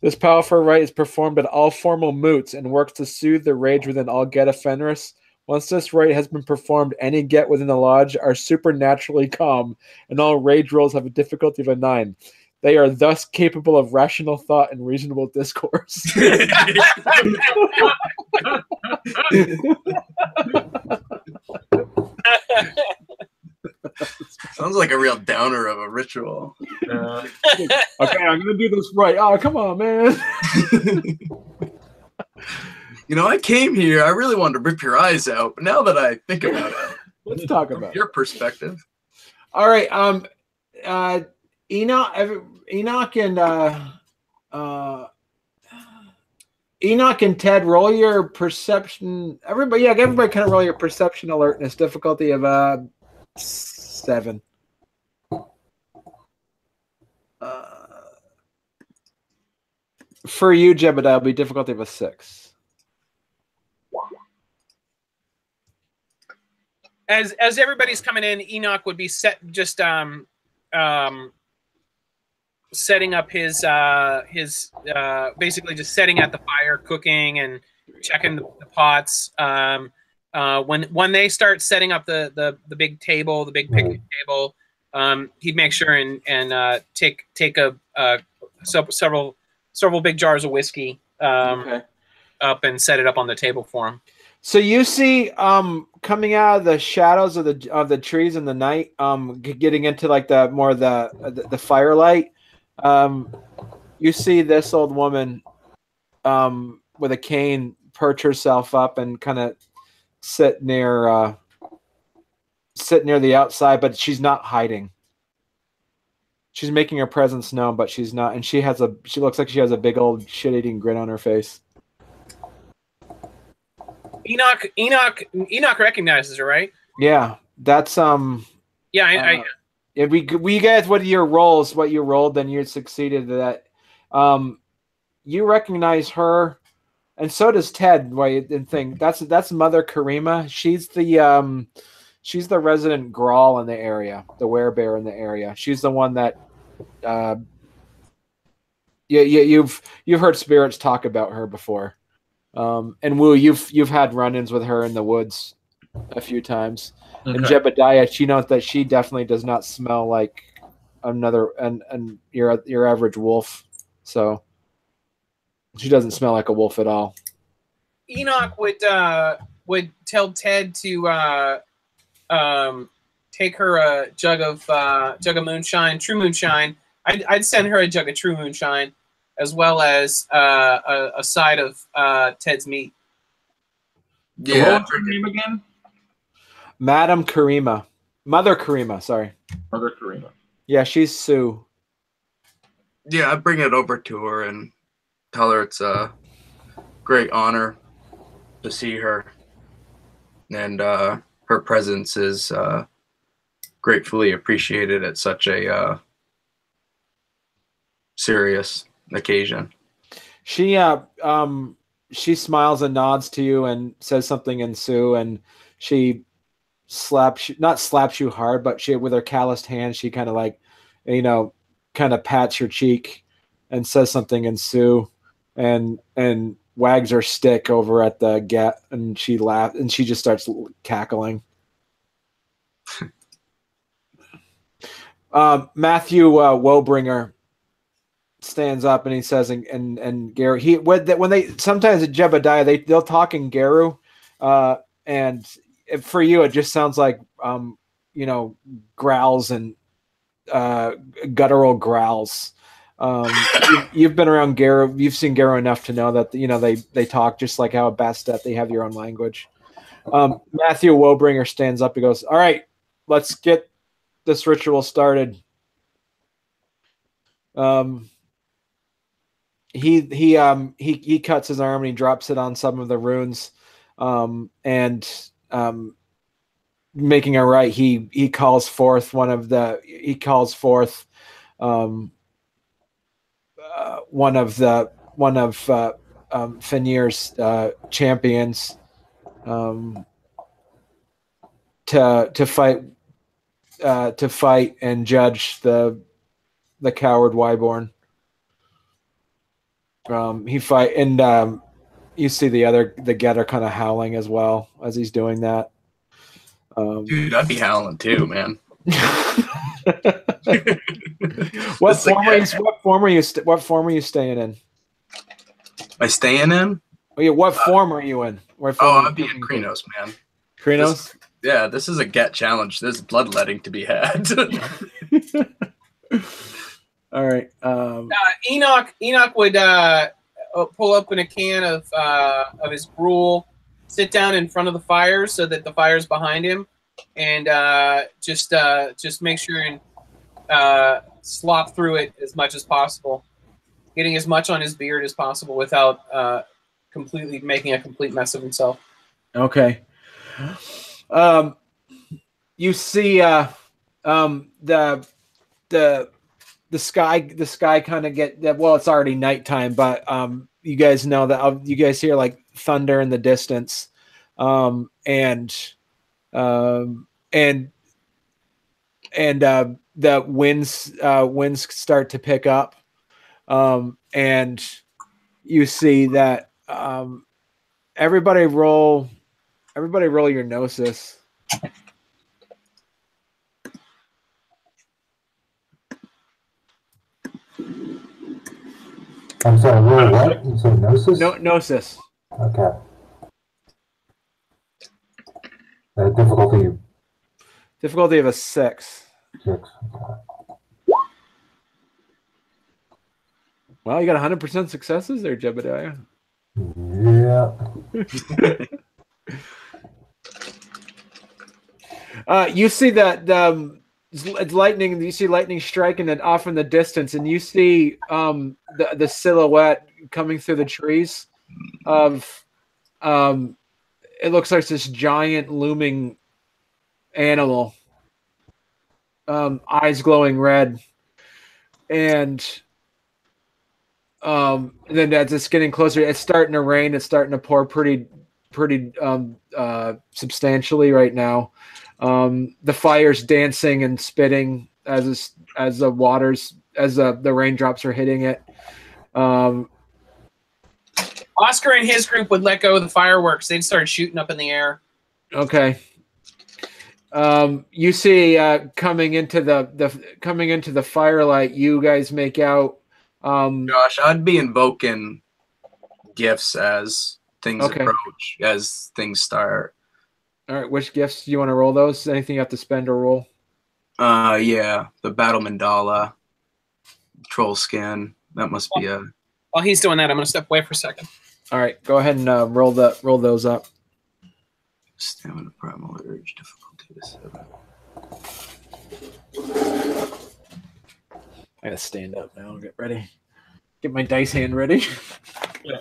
This powerful rite is performed at all formal moots and works to soothe the rage within all Get Fenris. Once this rite has been performed, any Get within the lodge are supernaturally calm, and all rage rolls have a difficulty of a 9. They are thus capable of rational thought and reasonable discourse. Sounds like a real downer of a ritual. Okay, I'm gonna do this right. Oh, come on, man. You know, I came here. I really wanted to rip your eyes out, but now that I think about it, let's talk about your perspective. All right. Enoch and Ted, roll your perception. Everybody kind of roll your perception alertness difficulty of 7. For you, Jebediah, it'll be difficulty of a 6. As everybody's coming in, Enoch would be setting up his basically just setting at the fire, cooking and checking the pots. When they start setting up the big table, the big picnic table, he'd make sure and take several big jars of whiskey up and set it up on the table for him. So you see, coming out of the shadows of the trees in the night, getting into like the firelight, you see this old woman, with a cane perch herself up and kind of sit near the outside, but she's not hiding. She's making her presence known, but she's not, and she looks like she has a big old shit-eating grin on her face. Enoch recognizes her, right? Yeah, that's Yeah, if we guys, what you rolled, then you succeeded at that. You recognize her, and so does Ted. And think that's Mother Karima. She's the resident Grawl in the area, the werebear in the area. She's the one that you've heard spirits talk about her before. And Wu, you've had run-ins with her in the woods a few times. Okay. And Jebediah, she knows that she definitely does not smell like and your average wolf. So she doesn't smell like a wolf at all. Enoch would tell Ted to take her a jug of moonshine, true moonshine. I'd send her a jug of true moonshine, as well as a side of Ted's meat. Yeah. What's her name again? Madam Karima. Mother Karima, sorry. Mother Karima. Yeah, she's Sue. Yeah, I bring it over to her and tell her it's a great honor to see her. And her presence is gratefully appreciated at such a serious occasion. She smiles and nods to you and says something in Sioux, and she not slaps you hard, but she, with her calloused hand, she kind of like, kind of pats your cheek and says something in Sioux, and wags her stick over at the get, and she laughs, and she just starts cackling. Matthew Wobringer stands up and he says, and Gary, when they sometimes at Jebediah they'll talk in Garu, and for you it just sounds like growls and guttural growls. You've been around Garu, you've seen Garu enough to know that they talk just like how at Bastet they have your own language. Matthew Wobringer stands up. He goes, "All right, let's get this ritual started." He cuts his arm and he drops it on some of the runes, and making a right, he calls forth one of Fenrir's champions to fight and judge the coward Wyborn. He fight, and you see the Getter kind of howling as well as he's doing that. Dude, I'd be howling too, man. What form are you staying in? Am I staying in? Oh yeah, what form are you in? I'd be in Krenos, man. Krenos? This is a get challenge. There's bloodletting to be had. All right. Enoch would pull open a can of his gruel, sit down in front of the fire so that the fire's behind him, and just make sure and slop through it as much as possible, getting as much on his beard as possible without completely making a complete mess of himself. Okay. You see the sky kind of it's already nighttime, but you guys know that you guys hear like thunder in the distance, and the winds start to pick up, and you see that everybody roll your gnosis. I'm sorry, roll what? You said gnosis? No, gnosis. Okay. Difficulty of a 6. 6. Okay. Well, you got 100% successes there, Jebediah. Yeah. You see that it's lightning. You see lightning striking it off in the distance, and you see the silhouette coming through the trees of it looks like this giant looming animal, eyes glowing red, and then as it's getting closer, it's starting to rain. It's starting to pour pretty substantially right now. The fire's dancing and spitting as the raindrops are hitting it. Oscar and his group would let go of the fireworks. They'd start shooting up in the air. Okay. You see coming into the firelight, you guys make out. Josh, I'd be invoking gifts as things approach, as things start. All right, which gifts do you want to roll those? Anything you have to spend or roll? Yeah, the Battle Mandala, Troll Skin. That must be a... While he's doing that, I'm going to step away for a second. All right, go ahead and roll those up. Stamina, Primal Urge, difficulty of 7. I gotta stand up now. Get ready. Get my dice hand ready. Yeah.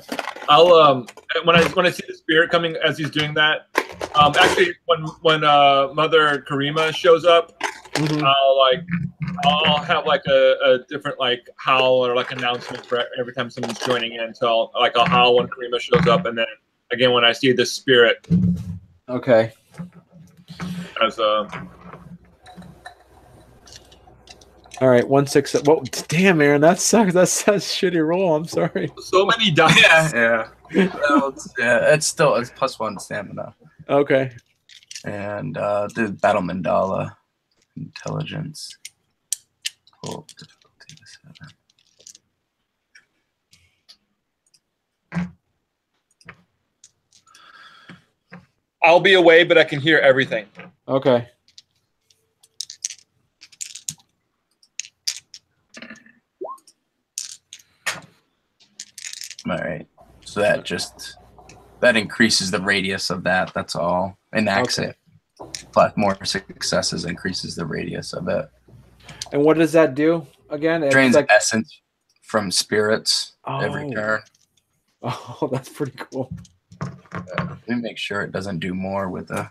I'll when I see the spirit coming as he's doing that. Actually, when Mother Karima shows up, I'll I'll have like a different like howl or like announcement for every time someone's joining in. So I'll howl when Karima shows up, and then again when I see the spirit. Okay. As All right, 1 6. Well, damn, Aaron, that sucks. That's a shitty roll. I'm sorry. so many dice. Yeah. Well, it's +1 stamina. Okay. And the battle mandala, intelligence. Oh, difficulty to 7. I'll be away, but I can hear everything. Okay. All right. So that increases the radius of that. That's all. Enacts it. Plus more successes increases the radius of it. And what does that do again? It's Drains like essence from spirits every turn. Oh, that's pretty cool. Let me make sure it doesn't do more with the.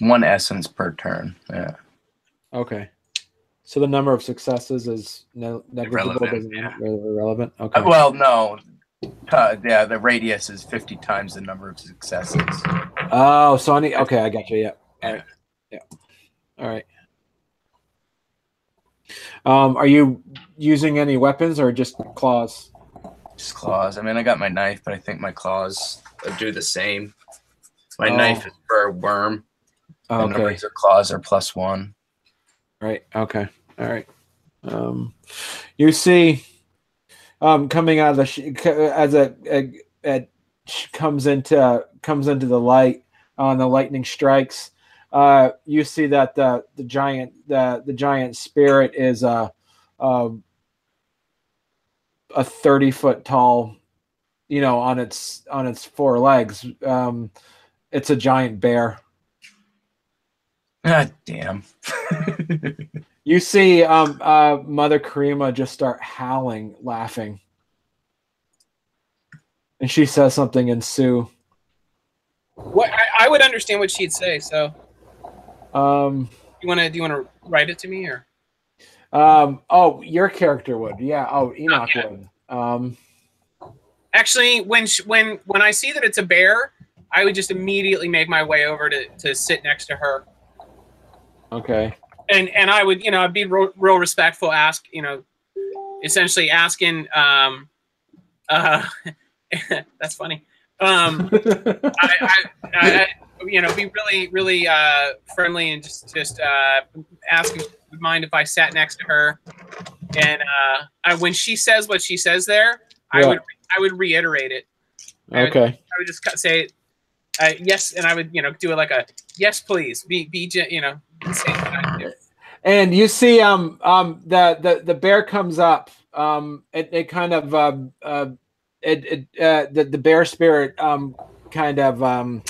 One essence per turn. Yeah. Okay. So the number of successes is negligible. Irrelevant, Irrelevant. Okay. Well, no. Yeah, the radius is 50 times the number of successes. Oh, so I need. Okay, I got you. Yeah. All right. Yeah. All right. Are you using any weapons or just claws? Just claws. I mean, I got my knife, but I think my claws do the same. My knife is for a worm. And the razor claws are +1. Right. Okay. All right. You see, coming out of the as it comes into the light, the lightning strikes. You see that the giant spirit is a 30-foot tall, on its 4 legs. It's a giant bear. God damn. You see Mother Karima just start howling, laughing. And she says something in Sioux. What I would understand what she'd say, so do you wanna write it to me or your character would. Yeah. Oh, Enoch would. Actually, when I see that it's a bear, I would just immediately make my way over to sit next to her. Okay. And I would, I'd be real respectful, essentially asking, that's funny. I be really friendly and just ask if she would mind if I sat next to her. And when she says what she says there, I would reiterate it. I would just say yes, and I would do it like a yes, please. And you see the bear comes up. It kind of the bear spirit kind of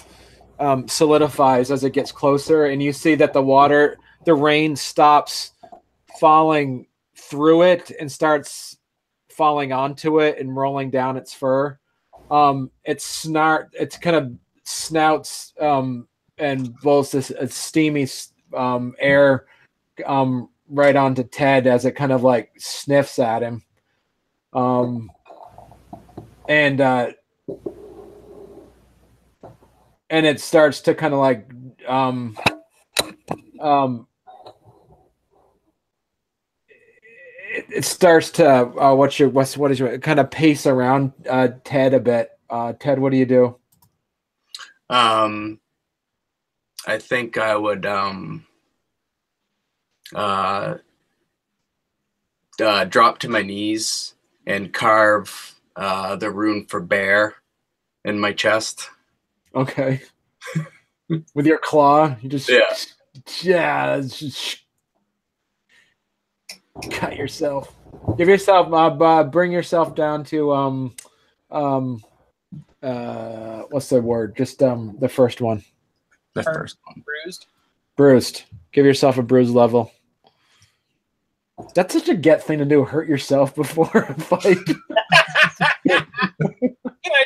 solidifies as it gets closer, and you see that the rain stops falling through it and starts falling onto it and rolling down its fur. It's kind of snouts and blows this steamy air right onto Ted as it kind of like sniffs at him. And it starts to kind of like it starts to what is your kind of pace around Ted a bit. Ted, what do you do? I think I would drop to my knees and carve the rune for bear in my chest. Okay. With your claw, you just Cut yourself. Give yourself. Bring yourself down to what's the word? Just the first one. The first one. Bruised. Bruised. Give yourself a bruise level. That's such a get thing to do. Hurt yourself before a fight.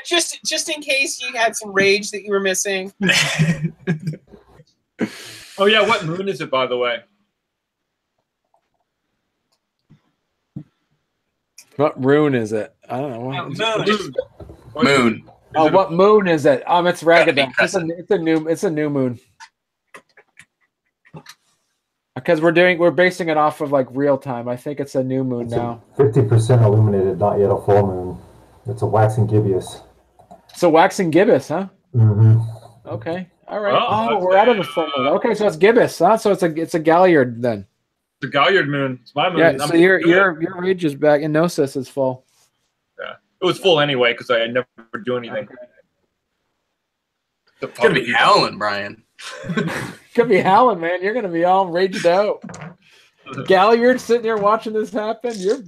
Just in case you had some rage that you were missing. Oh yeah, what moon is it, by the way? What rune is it? I don't know. Moon. Oh, what moon is it? It's Ragadan. It's a new moon. Because we're basing it off of like real time. I think it's a new moon now. 50% illuminated, not yet a full moon. It's a waxing gibbous. So waxing gibbous, huh? Mm-hmm. Okay. All right. Oh, We're out of the full moon. Okay, so it's gibbous, huh? So it's a Galliard then. The Galliard moon. It's my moon. Yeah. So your rage is back, and Gnosis is full. Yeah, it was full anyway because I never do anything. Okay. It's gonna be howling, Brian. Could be howling, man. You're gonna be all raged out. Galliard sitting there watching this happen. You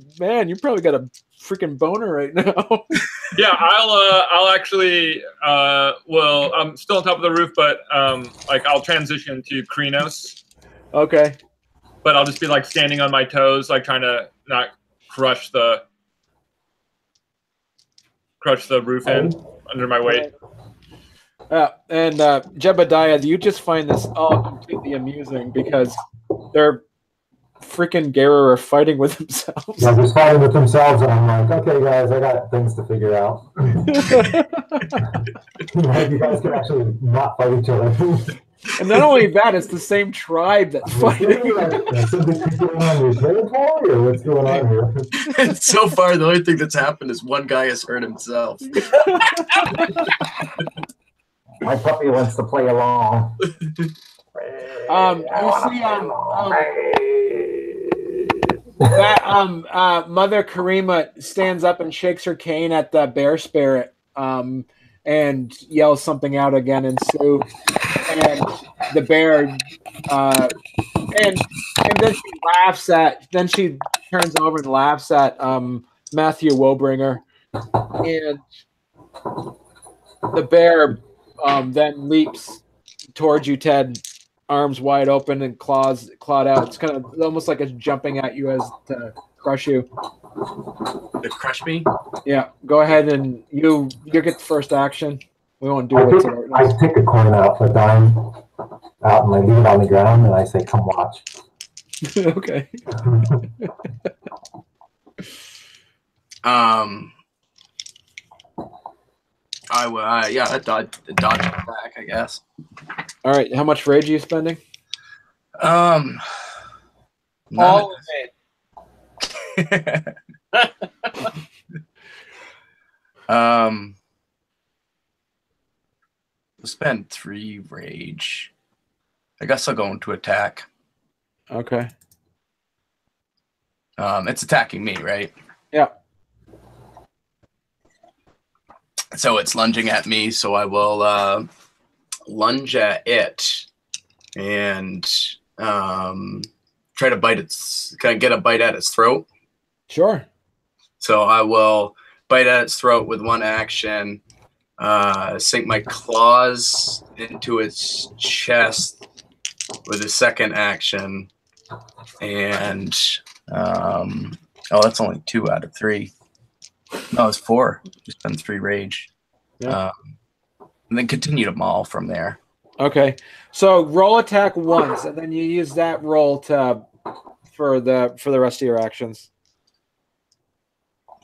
probably got a freaking boner right now. Yeah, I'll actually I'm still on top of the roof, but I'll transition to Krenos. Okay. But I'll just be like standing on my toes, like trying to not crush the roof in under my weight. And Jebediah, you just find this all completely amusing because they're freaking Gera are fighting with themselves. Yeah, they're fighting with themselves, and I'm like, okay, guys, I got things to figure out. You guys can actually not fight each other. And not only that, it's the same tribe that's fighting. Something going on in your territory, or what's going on here? And so far, the only thing that's happened is one guy has hurt himself. My puppy wants to play along. You see, that Mother Karima stands up and shakes her cane at the bear spirit, and yells something out again in Sioux, and the bear, and then she laughs at. Then she turns over and laughs at Matthew Wobringer, and the bear then leaps towards you, Ted, arms wide open and clawed out. It's kind of almost like it's jumping at you as to crush you. To crush me? Yeah, go ahead and you get the first action. We won't do it. I take a coin out, a dime out, and I leave it on the ground, and I say, "Come watch." Okay. I dodge it back, I guess. All right. How much rage are you spending? All of it. We'll spend 3 rage. I guess I'll go into attack. Okay. It's attacking me, right? Yeah. So it's lunging at me, so I will lunge at it and try to bite its. Can I get a bite at its throat? Sure. So I will bite at its throat with one action, sink my claws into its chest with a second action, and that's only 2 out of 3. No, it's 4. Just spend 3 rage. Yeah. And then continue to maul from there. Okay. So roll attack once, and then you use that roll for the rest of your actions.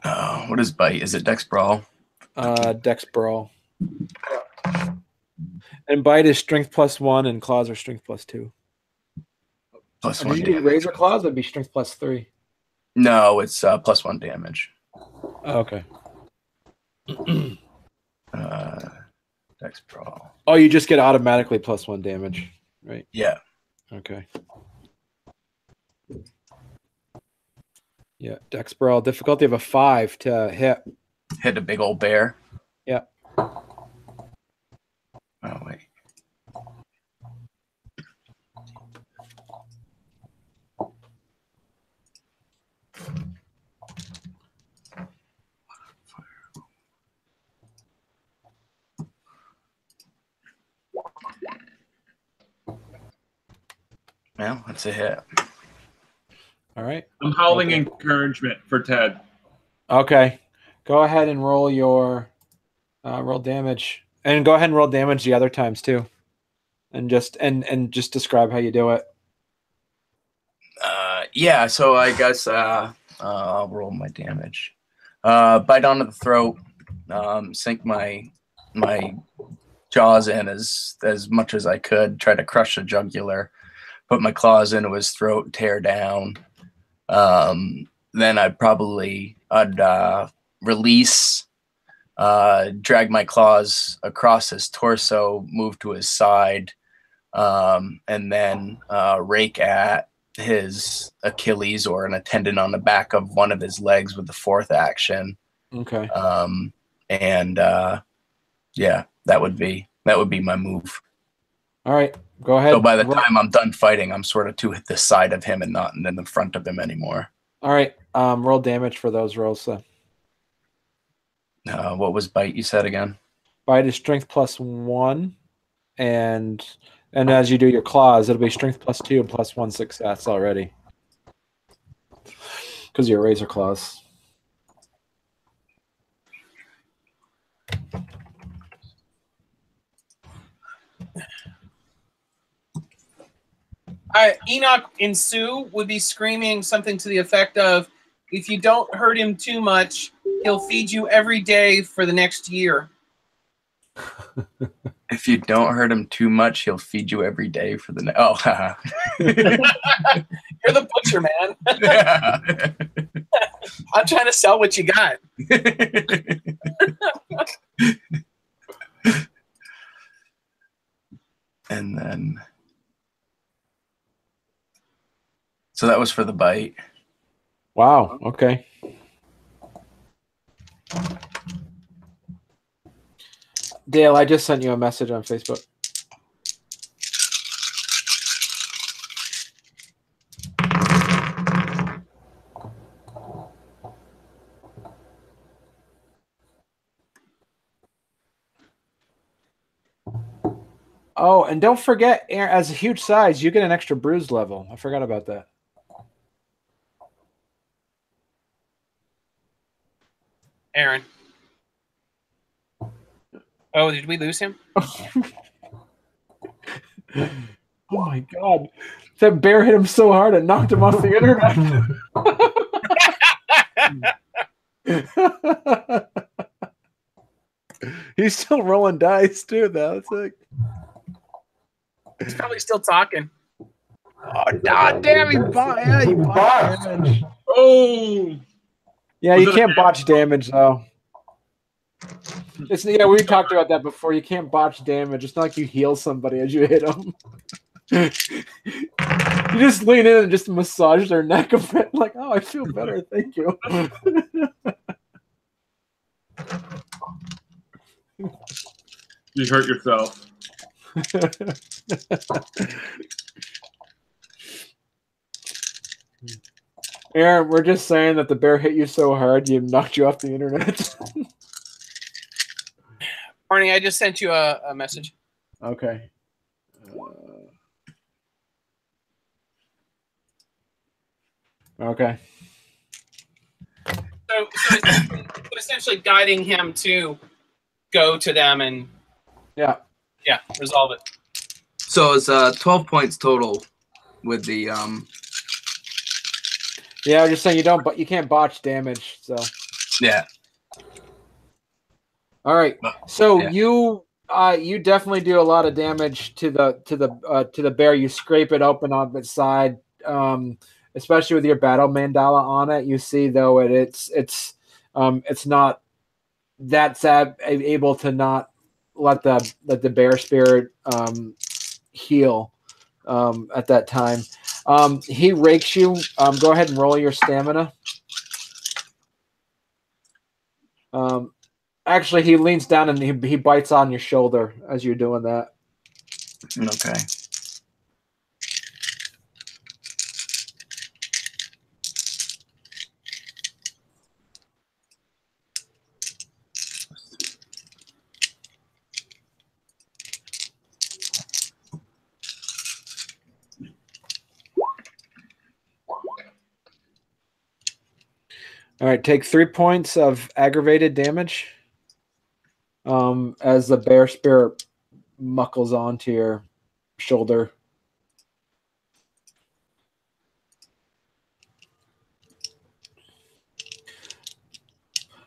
What is bite? Is it Dex Brawl? Dex Brawl. And bite is strength +1, and claws are strength +2. +1 Did you damage. do razor claws? That'd be strength +3. No, it's +1 damage. Oh, okay. Dex Brawl. Oh, you just get automatically +1 damage, right? Yeah. Okay. Yeah, Dex Brawl, difficulty of a 5 to hit. Hit a big old bear. Yeah. Oh, wait. Well, that's a hit. All right. I'm howling Okay. encouragement for Ted. Okay. Go ahead and roll your roll damage, and go ahead and roll damage the other times too, and just describe how you do it. Yeah. So I guess I'll roll my damage. Bite onto the throat. Sink my jaws in as much as I could. Try to crush the jugular. Put my claws into his throat. Tear down. Then I'd release. Drag my claws across his torso, move to his side, and then rake at his Achilles or a tendon on the back of one of his legs with the fourth action. Okay. Yeah, that would be my move. All right. Go ahead. So by the time I'm done fighting, I'm sort of to the side of him and not in the front of him anymore. All right. Roll damage for those rolls. So. What was bite you said again? Bite is strength +1, and as you do your claws, it'll be strength +2 and +1 success already, because your razor claws. Enoch and Sue would be screaming something to the effect of, "If you don't hurt him too much, he'll feed you every day for the next year." If you don't hurt him too much, he'll feed you every day for the oh. You're the butcher, man. I'm trying to sell what you got. And then, so that was for the bite. Wow. Okay. Dale, I just sent you a message on Facebook. Oh, and don't forget, as a huge size, you get an extra bruise level. I forgot about that. Aaron. Oh, did we lose him? Oh my God. That bear hit him so hard it knocked him off the internet. He's still rolling dice too, though. It's like he's probably still talking. Oh, damn, he botched damage. Oh! Yeah, you can't botch damage, though. Yeah, we talked about that before. You can't botch damage. It's not like you heal somebody as you hit them. You just lean in and just massage their neck a bit. Like, oh, I feel better. Thank you. You hurt yourself. Aaron, we're just saying that the bear hit you so hard you knocked you off the internet. Barney, I just sent you a message. Okay. Okay. So essentially guiding him to go to them and resolve it. So it's 12 points total with the Yeah, I'm just saying you can't botch damage. So yeah. All right. So you definitely do a lot of damage to the bear. You scrape it open on its side, especially with your battle mandala on it. You see though it's not that able to not let the bear spirit heal at that time. He rakes you. Go ahead and roll your stamina. Actually, he leans down and he bites on your shoulder as you're doing that. Okay. All right, take 3 points of aggravated damage as the bear spirit muckles onto your shoulder.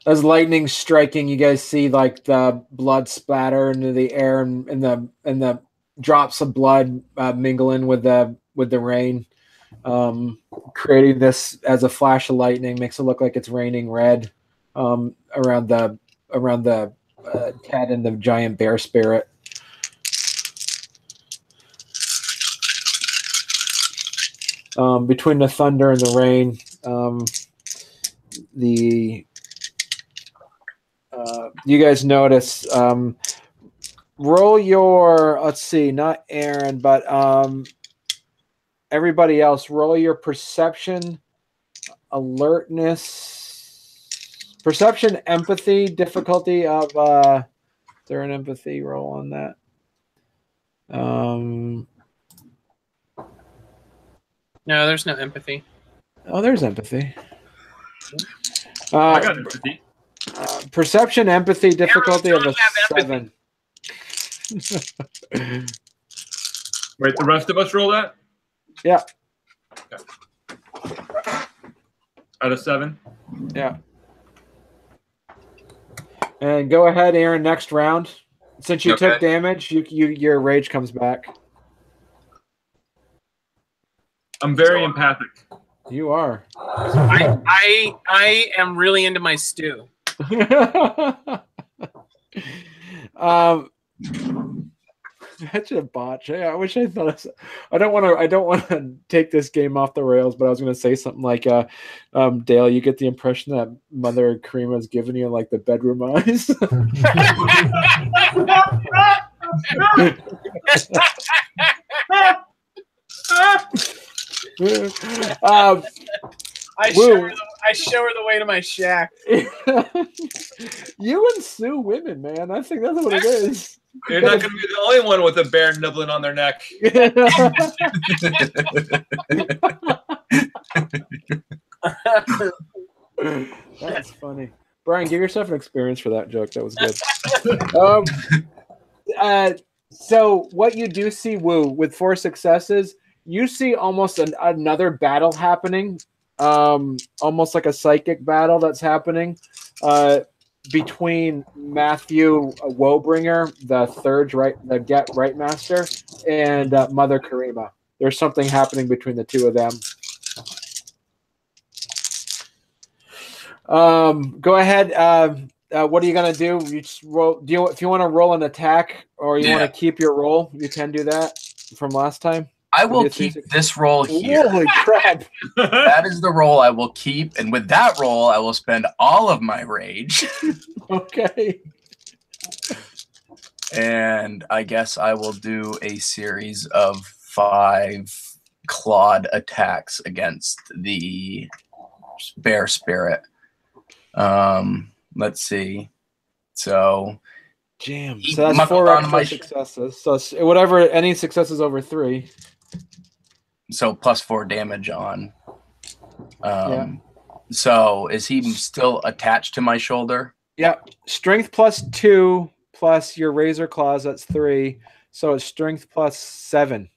As lightning striking, you guys see like the blood splatter into the air, and the drops of blood mingling with the rain, creating this as a flash of lightning. Makes it look like it's raining red around the Ted and the giant bear spirit. Between the thunder and the rain, you guys notice. Roll your, let's see, not Aaron, but everybody else. Roll your perception, alertness, perception, empathy, difficulty of. Is there an empathy roll on that? No, there's no empathy. Oh, there's empathy. I got empathy. Perception, empathy, difficulty of a 7. Wait, the rest of us roll that? Yeah. Okay. Out of 7? Yeah. And go ahead, Aaron, next round. Since you took damage, your rage comes back. I'm very empathic. You are. I am really into my stew. Such a botch. I wish I thought. I don't want to take this game off the rails, but I was going to say something like, Dale, you get the impression that Mother Karima has given you like the bedroom eyes. I show her the way to my shack. You and Sue women, man. I think that's what it is. You're not going to be the only one with a bear nibbling on their neck. That's funny. Brian, give yourself an experience for that joke. That was good. So what you do see, Woo, with 4 successes, you see almost another battle happening, almost like a psychic battle that's happening between Matthew Woebringer, the Get Right Master, and Mother Karima. There's something happening between the two of them. Go ahead. What are you gonna do? You just roll. If you want to roll an attack, or you want to keep your roll, you can do that from last time. I will keep this roll here. Holy crap! That is the roll I will keep, and with that roll, I will spend all of my rage. Okay. And I guess I will do a series of 5 clawed attacks against the bear spirit. Let's see. So, jam. So that's 4 extra successes. So whatever, any successes over 3. So plus 4 damage on. So is he still attached to my shoulder? Yeah. Strength plus 2 plus your razor claws. That's 3. So it's strength plus 7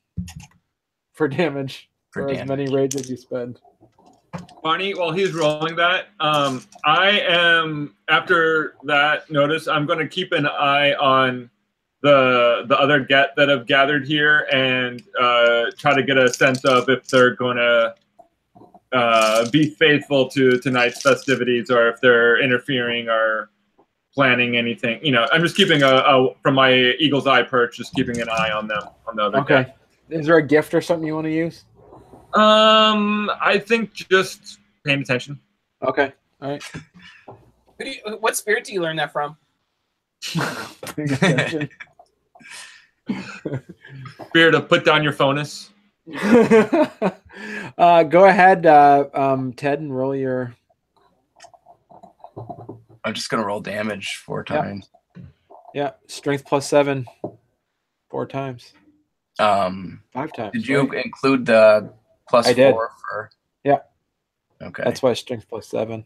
for damage. For as many rage as you spend. Barney, while he's rolling that, I am, after that notice, I'm going to keep an eye on the other get that have gathered here and try to get a sense of if they're going to be faithful to tonight's festivities, or if they're interfering or planning anything. You know, I'm just keeping from my eagle's eye perch, just keeping an eye on them, on the other get. Is there a gift or something you want to use? I think just paying attention. Okay. All right. What spirit do you learn that from? Spirit of put down your phonus. Go ahead, Ted, and roll your. I'm just gonna roll damage 4 times. Yeah, strength plus 7, 4 times. 5 times. Did you include the plus 4 for? Yeah. Okay. That's why strength plus 7.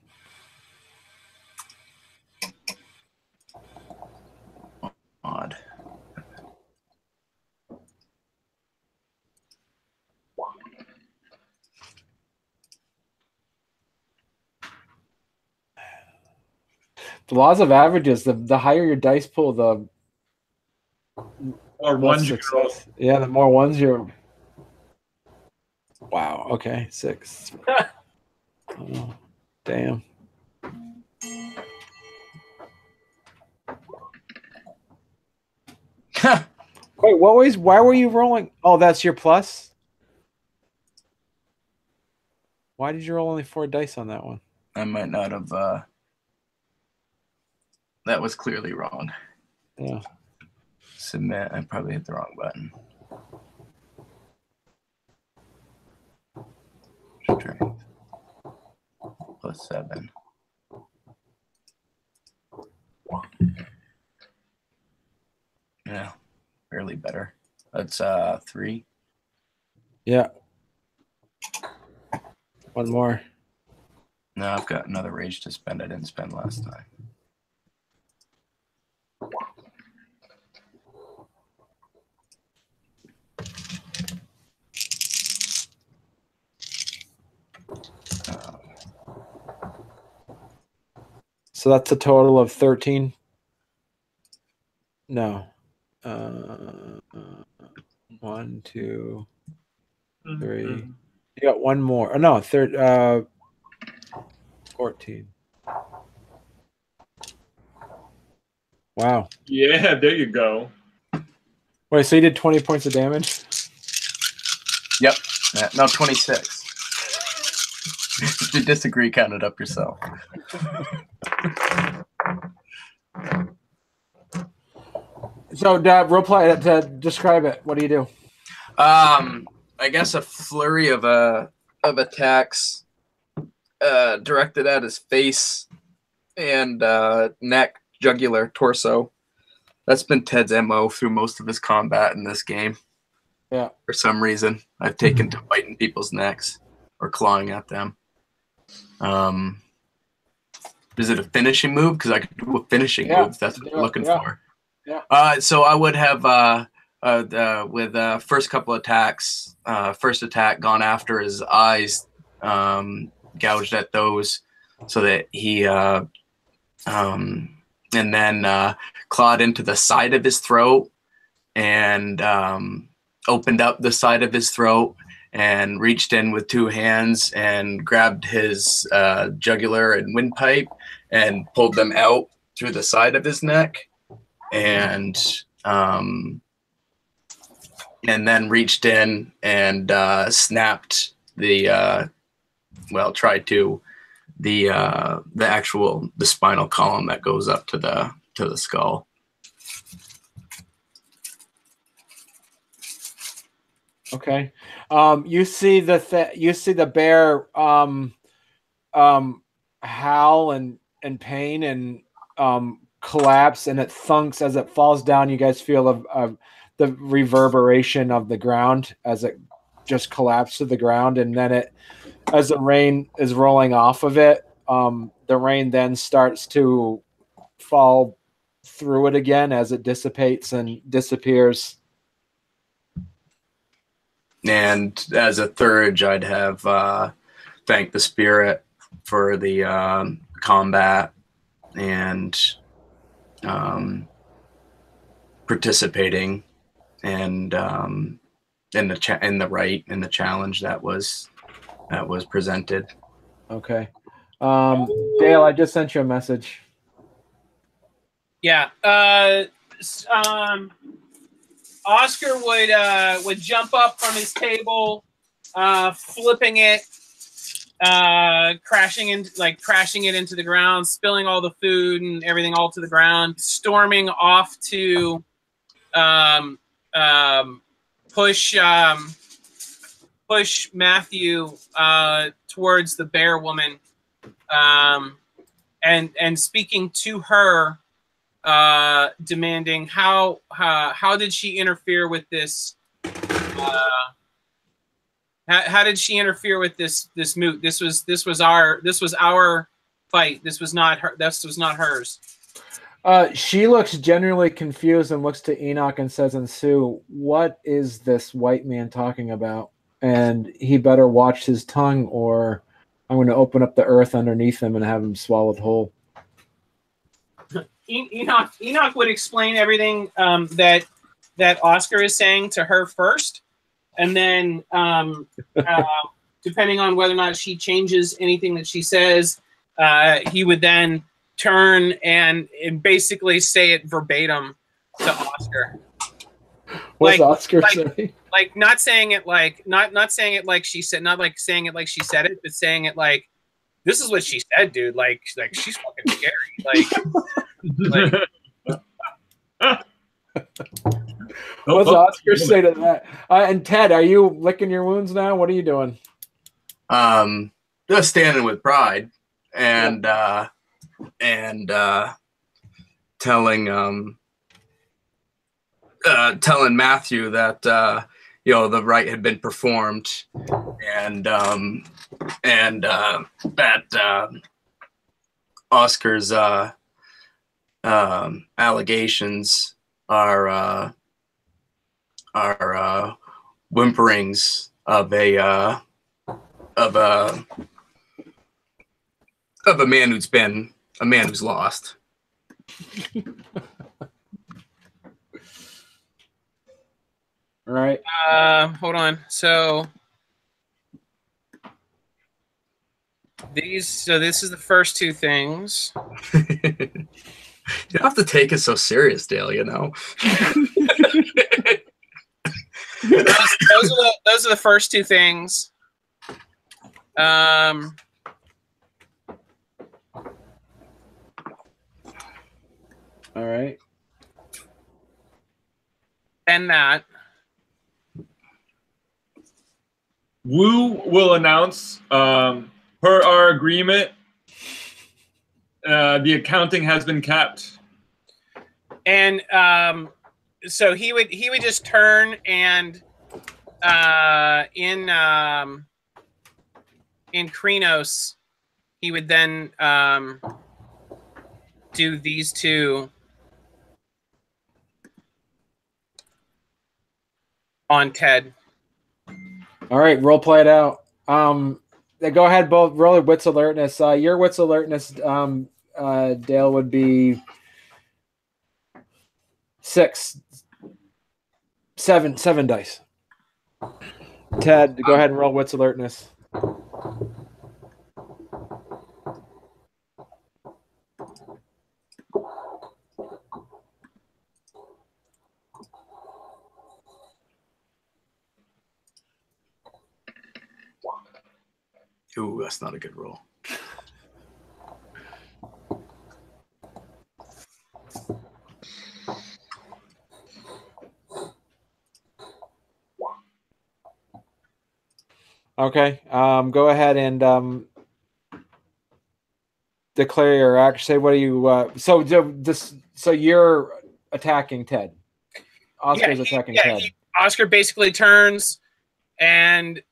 The laws of averages. The higher your dice pool, the Or ones you can roll. Yeah, the more ones you're. Wow. Okay, 6. Oh, damn. Wait, why were you rolling? Oh, that's your plus? Why did you roll only 4 dice on that one? I might not have. That was clearly wrong. Yeah. Submit. I probably hit the wrong button. Strength. +7. Yeah, barely better. That's 3. Yeah. One more. No, I've got another rage to spend I didn't spend last time. So that's a total of 13. No. 1, 2, 3. You got one more. Oh, no, 14. Wow. Yeah, there you go. Wait, so you did 20 points of damage? Yep. No, 26. If you disagree, count it up yourself. So, role play to describe it. What do you do? I guess a flurry of attacks directed at his face and neck, jugular, torso. That's been Ted's MO through most of his combat in this game. Yeah. For some reason, I've taken to biting people's necks or clawing at them. Is it a finishing move? Because I could do a finishing move. That's what we're looking for. Yeah. So I would have with first couple attacks, first attack gone after his eyes, gouged at those, so that he and then clawed into the side of his throat and opened up the side of his throat and reached in with 2 hands and grabbed his jugular and windpipe and pulled them out through the side of his neck, and then reached in and snapped the the spinal column that goes up to the skull. Okay. You see the bear howl in pain and collapse, and it thunks as it falls down. You guys feel the reverberation of the ground as it just collapsed to the ground, and then as the rain is rolling off of it, the rain then starts to fall through it again as it dissipates and disappears. And as a third, I'd have thank the spirit for the combat and participating and in the challenge that was presented. Okay. Dale, I just sent you a message. Yeah. Oscar would jump up from his table, flipping it, crashing it into the ground, spilling all the food and everything all to the ground, storming off to push Matthew towards the bear woman, and speaking to her, demanding how did she interfere with this? How did she interfere with this moot? This was our fight. This was not her. This was not hers. She looks genuinely confused and looks to Enoch and says, "And Sue, what is this white man talking about? And he better watch his tongue, or I'm going to open up the earth underneath him and have him swallowed whole." Enoch would explain everything that Oscar is saying to her first, and then depending on whether or not she changes anything that she says, he would then turn and basically say it verbatim to Oscar. What's Oscar say? Like not saying it like not saying it like she said, not like saying it like she said it, but saying it like, this is what she said, dude. Like she's fucking scary. What's Oscar say to that? And Ted, are you licking your wounds now? What are you doing? Just standing with pride and telling Matthew that the rite had been performed, and that Oscar's allegations are whimperings of a man who's lost. All right. Hold on. So this is the first two things. You don't have to take it so serious, Dale, those are the first two things. All right. And that Wu will announce per our agreement, the accounting has been capped. And so he would just turn and in Krenos, he would then do these two on Ted. All right, role play it out. Go ahead, both roll your wits alertness. Your wits alertness, Dale, would be 7 dice. Ted, go ahead and roll wits alertness. Ooh, that's not a good roll. Okay. Go ahead and declare your action. Say what do you? So you're attacking Ted. Oscar's attacking Ted. Oscar basically turns and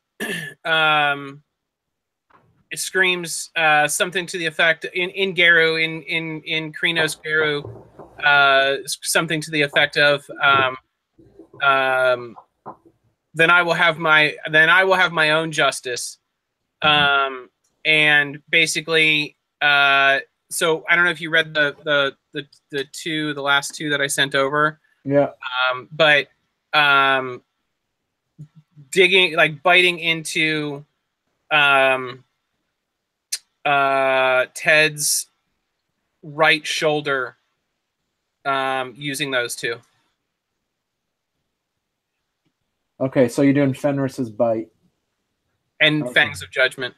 it screams something to the effect in Garu in Krenos Garu, something to the effect of then I will have my own justice, and basically so I don't know if you read the last two that I sent over. Yeah. But biting into Ted's right shoulder, using those two. Okay, so you're doing Fenris's bite. And okay. Fangs of Judgment.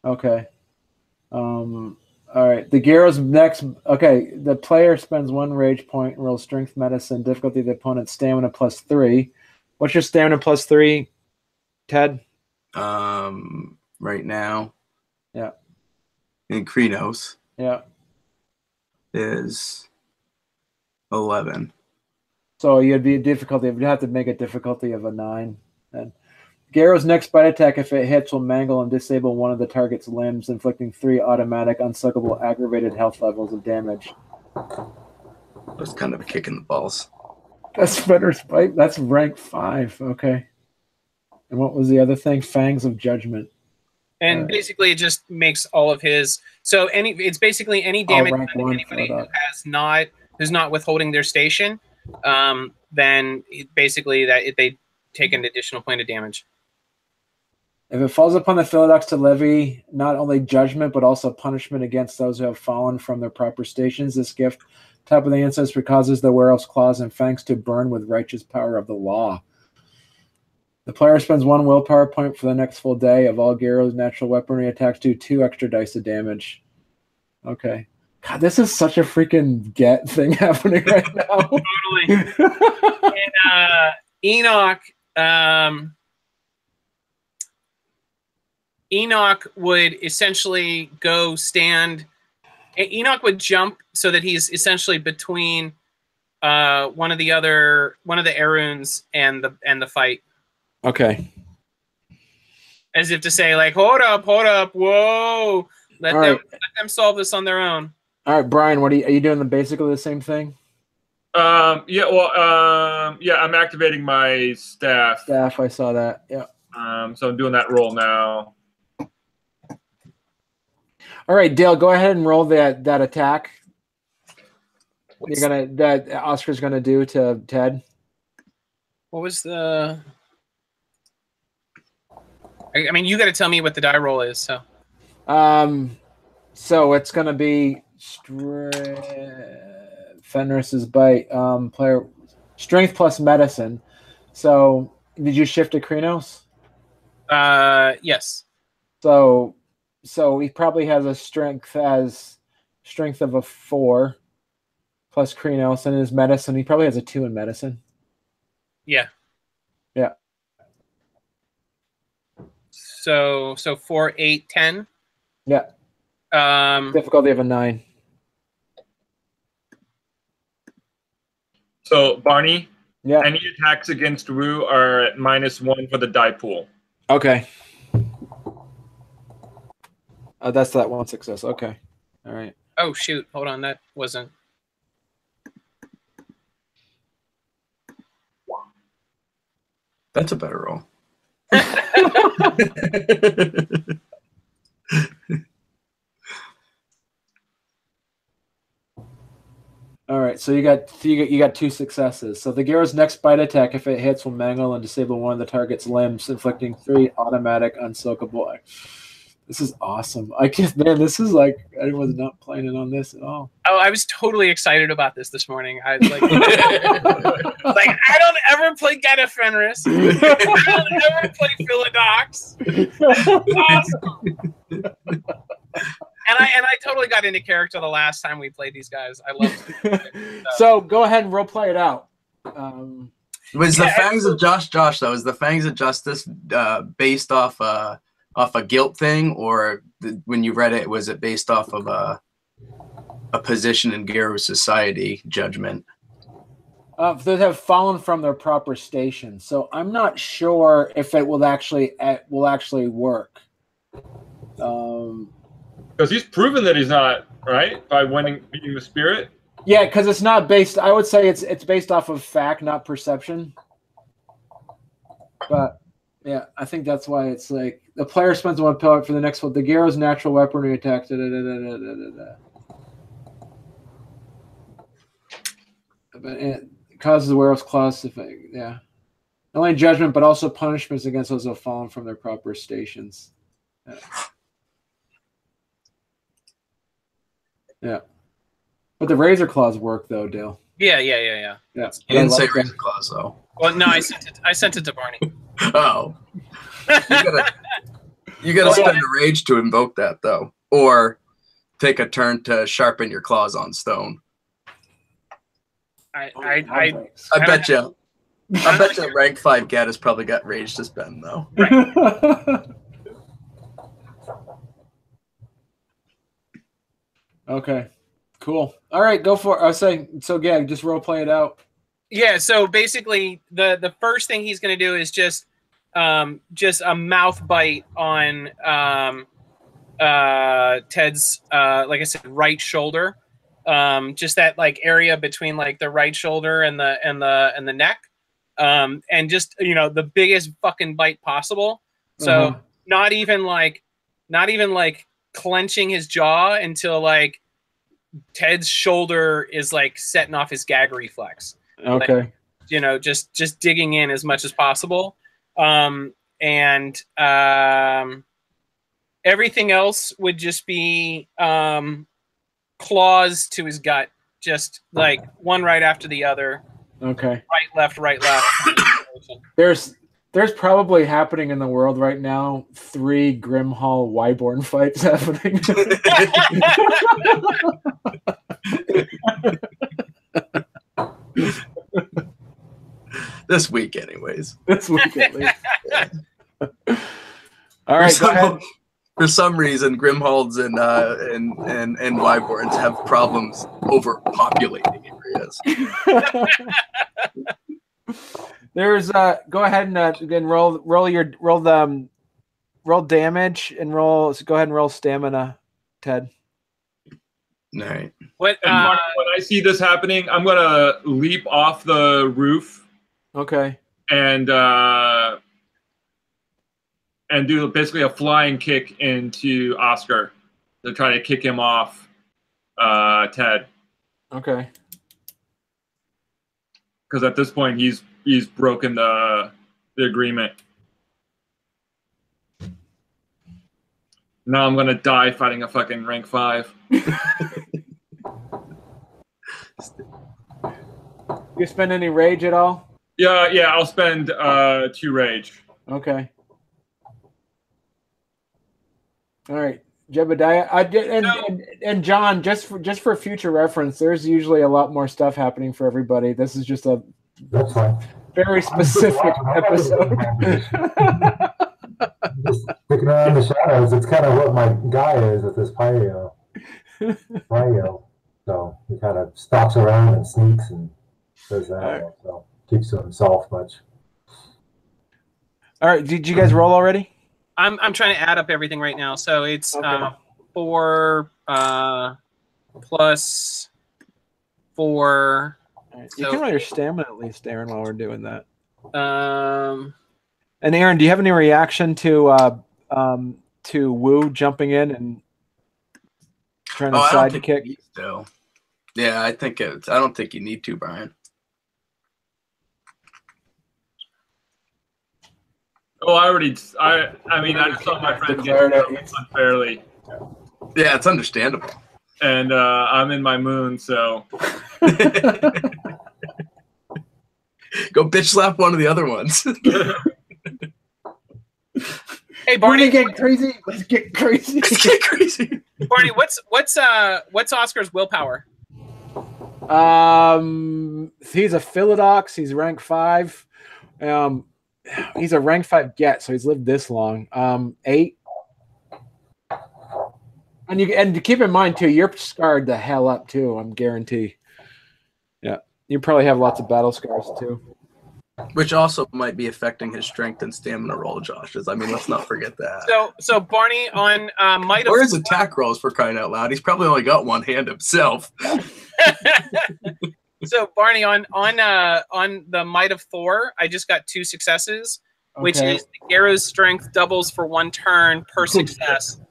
Okay. All right. The Gyro's next. Okay, the player spends 1 rage point and rolls strength medicine, difficulty of the opponent's stamina +3. What's your stamina +3, Ted? Right now. Yeah. In Krenos. Yeah. Is 11. So you'd have to make a difficulty of a 9. And Gyro's next bite attack, if it hits, will mangle and disable one of the target's limbs, inflicting 3 automatic, unsuckable, aggravated health levels of damage. That's kind of a kick in the balls. That's Fenris bite. That's rank 5. Okay. And what was the other thing? Fangs of Judgment. And basically, it just makes all of his. So it's basically any damage rank to one anybody for that. who's not withholding their station. Then basically they take an additional point of damage. If it falls upon the Philodox to levy not only judgment but also punishment against those who have fallen from their proper stations, this gift, top of the ancestor, causes the werewolf's claws and fangs to burn with righteous power of the law. The player spends 1 willpower point for the next full day. Of all Gyro's natural weaponry attacks, do 2 extra dice of damage. Okay. God, this is such a freaking get thing happening right now. Totally. And Enoch. Enoch would essentially go stand. Enoch would jump so that he's essentially between one of the Aruns and the fight. Okay. As if to say, like, hold up, whoa, let them solve this on their own. All right, Brian, are you doing basically the same thing? Yeah. Well, yeah, I'm activating my staff. Staff, I saw that. Yeah. So I'm doing that roll now. All right, Dale, go ahead and roll that attack. That Oscar's gonna do to Ted. What was the? I mean, you got to tell me what the die roll is. So. So it's gonna be Fenris's bite. Player strength plus medicine. So did you shift to Krenos? Yes. So he probably has a strength of a 4 plus Krenos, and his medicine, he probably has a 2 in medicine. Yeah. Yeah. So 4, 8, 10. Yeah. Difficulty of a 9. So Barney, yeah. Any attacks against Rue are at -1 for the die pool. Okay. That's that 1 success. Okay. All right. Oh shoot! Hold on, that wasn't. That's a better roll. All right, so you got 2 successes. So the Gyro's next bite attack, if it hits, will mangle and disable one of the target's limbs, inflicting 3 automatic unsoakable. This is awesome. This is like I was not planning on this at all. Oh, I was totally excited about this morning. I was like, like I don't ever play Geta Fenris. I don't ever play Philodox. Awesome. And I totally got into character the last time we played these guys. I loved it. So go ahead and role play it out. Was the Fangs of Josh though? Was the Fangs of Justice based off a guilt thing, or when you read it, was it based off of a position in Gyro society judgment? They have fallen from their proper station, so I'm not sure if it will actually work. Because he's proven that he's not, right? By beating the spirit? Yeah, because it's not based... I would say it's based off of fact, not perception. But, yeah, I think that's why it's like... The player spends 1 pellet for the next one. The Gyro's natural weaponry attack. But it causes the werewolf's claws effect. Yeah. Not only judgment, but also punishments against those who have fallen from their proper stations. Yeah. Yeah. But the razor claws work though, Dale. Yeah. You didn't say razor claws though. Well, no, I sent it to Barney. Oh. You gotta spend a rage to invoke that though. Or take a turn to sharpen your claws on stone. I bet you rank 5 Gat has probably got rage to spend though. Right. Okay, cool. All right, go for it. I was saying, so yeah, just role play it out. Yeah. So basically, the first thing he's going to do is just a mouth bite on Ted's like I said, right shoulder. Just that like area between like the right shoulder and the neck. And just the biggest fucking bite possible. So not even like not even like clenching his jaw until like Ted's shoulder is like setting off his gag reflex. Okay. Like, you know, just digging in as much as possible. And everything else would just be claws to his gut, just like one right after the other. Okay. Right, left. There's probably happening in the world right now 3 Grimhall Wyborn fights happening. This week, anyways. This week, at least. All right, go ahead. For some reason, Grimhalds and Wyborns have problems overpopulating areas. There's go ahead and again roll damage and roll. So go ahead and roll stamina, Ted. All right. What when I see this happening, I'm gonna leap off the roof. Okay. And do basically a flying kick into Oscar to try to kick him off Ted. Okay. Because at this point he's broken the agreement. Now I'm gonna die fighting a fucking rank 5. You spend any rage at all? Yeah, I'll spend 2 rage. Okay. All right, Jebediah, and John. Just for future reference, there's usually a lot more stuff happening for everybody. This is just a very specific episode. Just sticking around in the shadows. It's kind of what my guy is with this Pyro. So he kind of stalks around and sneaks and does that. Right. So keeps to himself much. All right, did you guys roll already? I'm trying to add up everything right now. So it's 4 plus 4. Right. You can roll your stamina at least, Aaron, while we're doing that. And Aaron, do you have any reaction to Wu jumping in and trying to side kick? So, yeah, I don't think you need to, Brian. Oh, I just saw my friend get unfairly. Yeah, it's understandable. And I'm in my moon, so go bitch slap one of the other ones. Hey, Barney, get crazy. Let's get crazy. Let's get crazy. Barney, what's Oscar's willpower? He's a Philodox. He's rank 5. He's a rank 5 get, so he's lived this long. 8. And to keep in mind too, you're scarred the hell up too. I'm guarantee. Yeah, you probably have lots of battle scars too. Which also might be affecting his strength and stamina roll, Josh. I mean, let's not forget that. So Barney on might or his attack rolls, for crying out loud. He's probably only got one hand himself. So Barney on the Might of Thor, I just got 2 successes, which is the Garrow's strength doubles for 1 turn per success.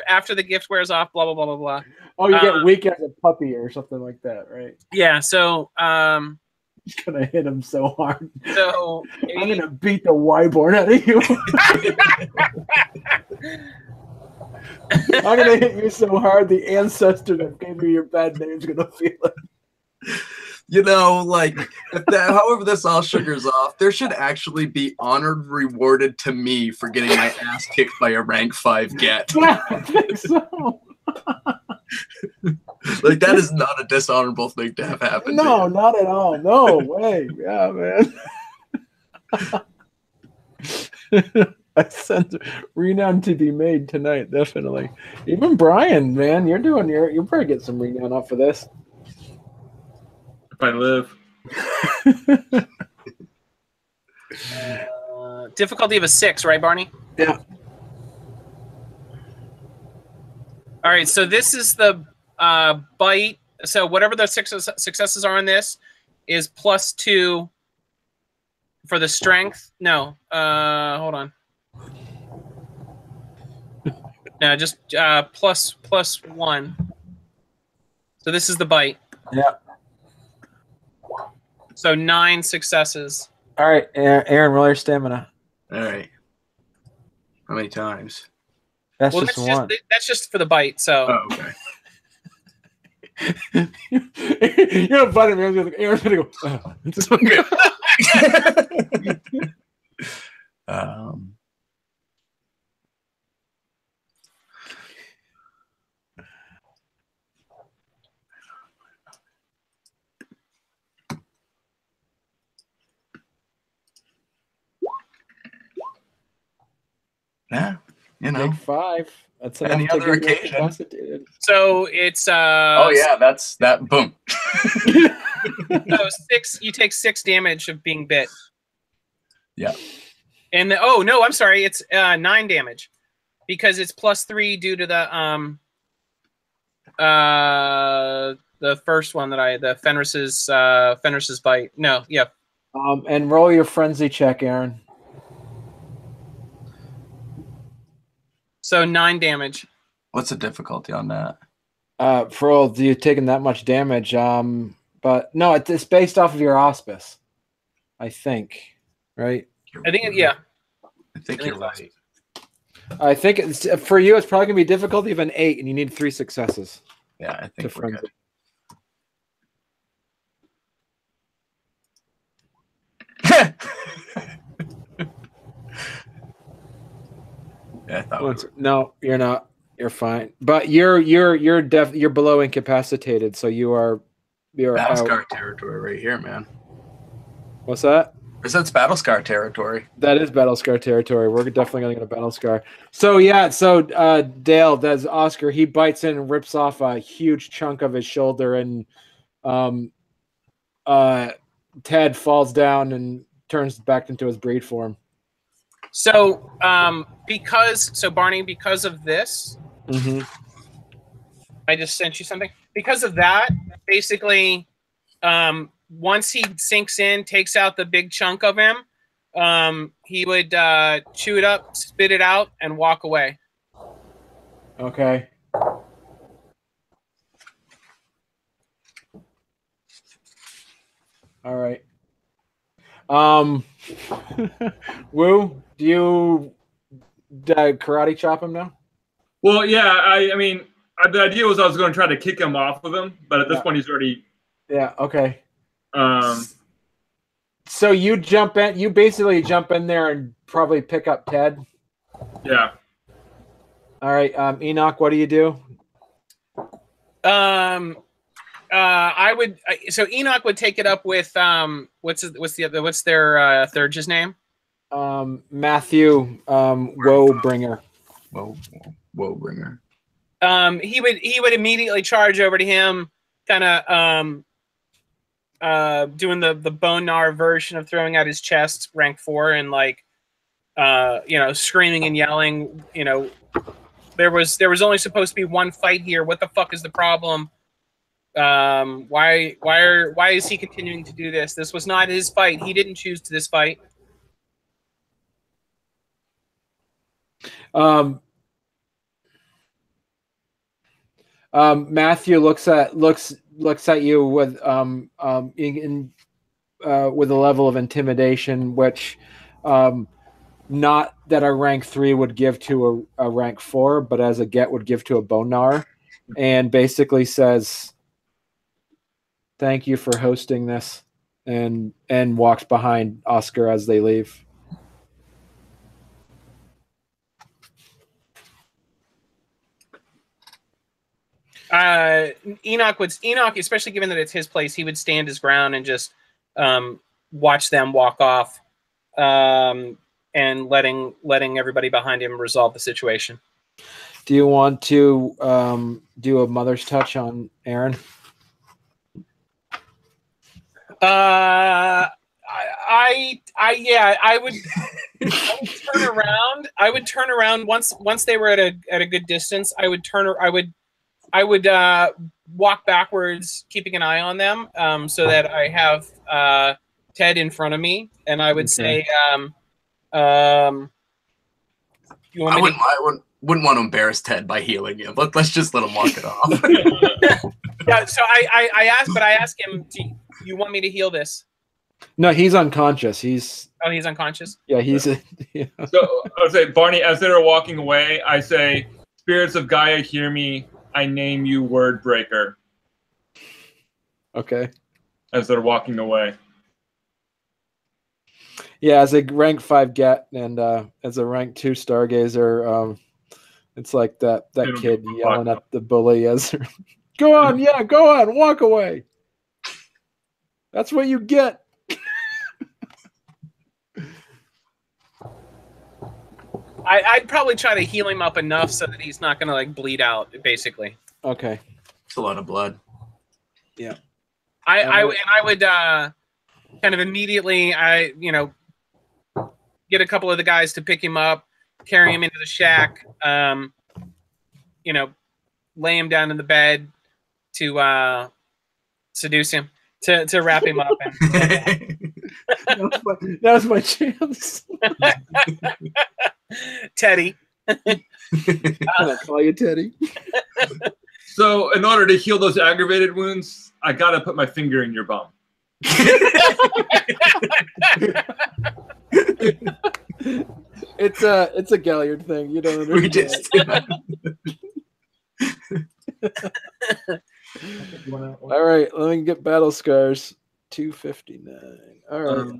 after the gift wears off, blah blah blah blah blah. Oh, you get weak as a puppy or something like that, right? Yeah. So he's gonna hit him so hard. So I'm gonna beat the Wyborn out of you. I'm gonna hit you so hard the ancestor that gave you your bad name is gonna feel it. You know, like, however this all sugars off, there should actually be honored rewarded to me for getting my ass kicked by a rank 5 get. Yeah, I think so. Like, that is not a dishonorable thing to have happen. No, not at all. No way. Yeah, man. I sent renown to be made tonight, definitely. Even Brian, man, you'll probably get some renown off of this. If I live. Difficulty of a 6, right, Barney? Yeah. All right, so this is the bite. So whatever the successes are on this is +2 for the strength. No, hold on. No, just plus 1. So this is the bite. Yeah. So 9 successes. All right, Aaron, roll your stamina. All right. How many times? That's Well, just that's one. that's just for the bite. So. Oh, okay. You know, buddy, Aaron's gonna go. Oh, this one go. um, yeah, you know. Take 5. That's enough Any to other get you occasion. incapacitated. So it's Oh yeah, that's that. Boom. So 6. You take 6 damage of being bit. Yeah. And oh no, I'm sorry. It's 9 damage because it's plus 3 due to the first one that the Fenris's bite. No, yeah. And roll your frenzy check, Aaron. So 9 damage. What's the difficulty on that? For all you taking that much damage, but no, it's based off of your auspice, I think, right? I think yeah. I think you're right. I think it's for you. It's probably gonna be difficulty of an 8, and you need 3 successes. Yeah, I To think we're frenzy. good. Yeah, I thought No, you're not. You're fine. But you're below incapacitated, so you're Battle out. Scar territory right here, man. What's that? That's Battle Scar territory. That is Battle Scar territory. We're definitely going to go to Battle Scar. So yeah, Dale, that's Oscar. He bites in and rips off a huge chunk of his shoulder, and Ted falls down and turns back into his breed form. So Barney, because of this, I just sent you something. Because of that, basically, once he sinks in, takes out the big chunk of him, he would chew it up, spit it out, and walk away. Okay. All right. Woo, do you karate chop him now? Well, yeah. I mean, the idea was I was going to try to kick him off of him, but at this point he's already. Yeah. Okay. So you jump in. You basically jump in there and probably pick up Ted. Yeah. All right. Enoch, what do you do? I would. So Enoch would take it up with what's their Thurge's name? Matthew Woebringer. Woebringer. He would immediately charge over to him, kind of doing the bone gnar version of throwing out his chest, rank 4, and like screaming and yelling. There was only supposed to be one fight here. What the fuck is the problem? Why is he continuing to do this? This was not his fight. He didn't choose to this fight. Matthew looks at you with with a level of intimidation, which not that a rank 3 would give to a rank 4, but as a get would give to a bone gnar, and basically says, "Thank you for hosting this," and walks behind Oscar as they leave. Enoch, especially given that it's his place, he would stand his ground and just watch them walk off, and letting everybody behind him resolve the situation. Do you want to do a mother's touch on Aaron? I would turn around. I would turn around once they were at a good distance. I would walk backwards, keeping an eye on them, so that I have Ted in front of me, and I would say, "You want me wouldn't want to embarrass Ted by healing him. Let's just let him walk it off. Yeah, so I asked him, do you want me to heal this? No, he's unconscious. He's unconscious? Yeah, he's yeah. So I would say, Barney, as they're walking away, I say, spirits of Gaia, hear me. I name you Word Breaker. Okay. As they're walking away. Yeah, as a rank 5 get and as a rank 2 stargazer, it's like that kid yelling at the bully as go on, walk away. That's what you get. I'd probably try to heal him up enough so that he's not gonna like bleed out, basically. Okay. It's a lot of blood. Yeah. I would kind of immediately get a couple of the guys to pick him up, carry him into the shack, lay him down in the bed to seduce him, to wrap him up. That was my chance. Teddy. Can I call you Teddy? So in order to heal those aggravated wounds, I gotta put my finger in your bum. It's a Galliard thing. You don't understand. We just All right, let me get battle scars. 259. All right.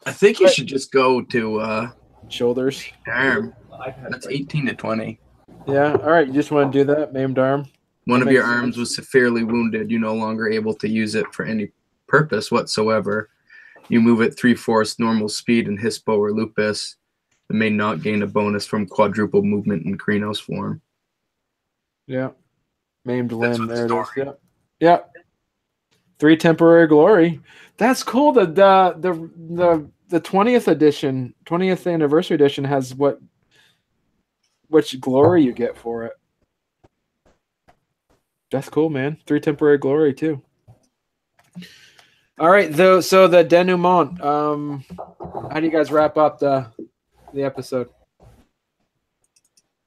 I think you should just go to Shoulders. arm. That's 18 to 20. Yeah. All right. You just want to do that, maimed arm. One That of your makes arms sense. was severely wounded. You're no longer able to use it for any purpose whatsoever. You move at 3/4 normal speed in Hispo or Lupus. It may not gain a bonus from quadruple movement in Krinos form. Yeah. Maimed That's limb. what There it the is. Yep. Yep. 3 temporary glory. That's cool. The 20th edition, 20th anniversary edition has which glory you get for it. That's cool, man. 3 temporary glory too. All right, so the denouement. How do you guys wrap up the episode?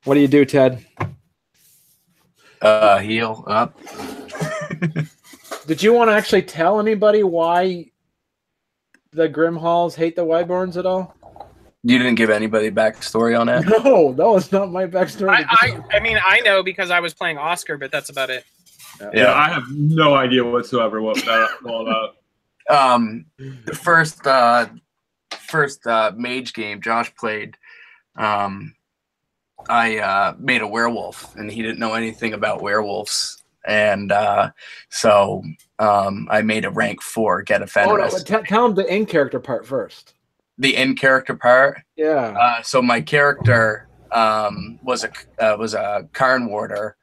What do you do, Ted? Heal up. Did you want to actually tell anybody why the Grimhalls hate the Wyborns at all? You didn't give anybody backstory on it? No, it's not my backstory. I mean, I know because I was playing Oscar, but that's about it. Yeah, I have no idea whatsoever what that's all about. The first mage game Josh played, I made a werewolf, and he didn't know anything about werewolves, and so I made a rank 4 get a Fenris. Oh, no, but tell him the in character part first. The in character part. Yeah. So my character was a Karn warder.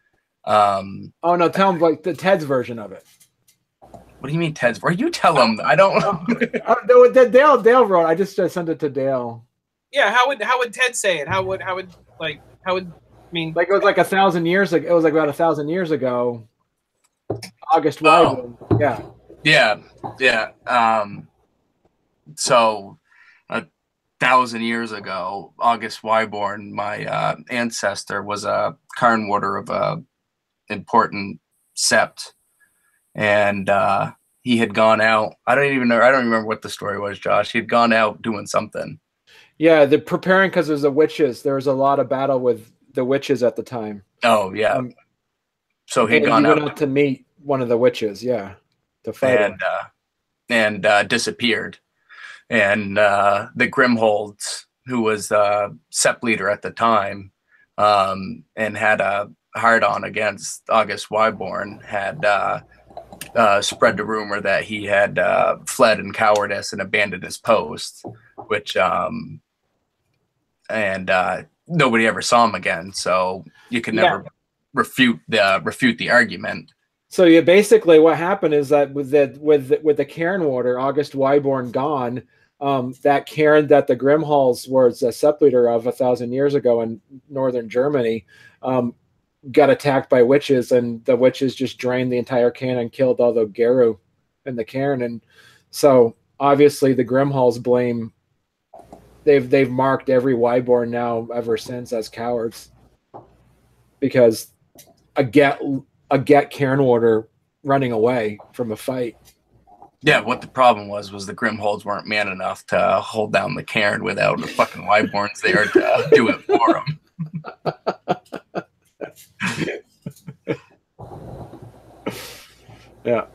Oh no, tell him like the Ted's version of it. What do you mean, Ted's? Where you tell him? I don't. Dale wrote. I just sent it to Dale. Yeah, how would Ted say it? How would like it was like 1,000 years ago. It was like about 1,000 years ago. August Wyborn. Yeah. Yeah. So 1,000 years ago, August Wyborn, my ancestor, was a Karn warder of a important sept, and he had gone out. I don't remember what the story was, Josh. He had gone out doing something. Yeah, they're preparing because there's the witches. There was a lot of battle with the witches at the time. Oh yeah. So he'd gone out to meet one of the witches. Yeah, to fight and disappeared. And the Grimholds, who was sept leader at the time, and had a hard-on against August Wyborn, had spread the rumor that he had fled in cowardice and abandoned his post, which nobody ever saw him again. So you could never refute the argument. So yeah, basically what happened is that with the Cairn Warder, August Wyborn gone, that Cairn that the Grimhalls was a sept leader of 1,000 years ago in northern Germany, got attacked by witches, and the witches just drained the entire Cairn and killed all the Geru in the Cairn. And so obviously the Grimhalls blame. They've marked every Wyborn now ever since as cowards. because a get Cairn Warder running away from a fight. Yeah, what the problem was the Grimholds weren't man enough to hold down the Cairn without the fucking Wyborns there to do it for them. Yeah.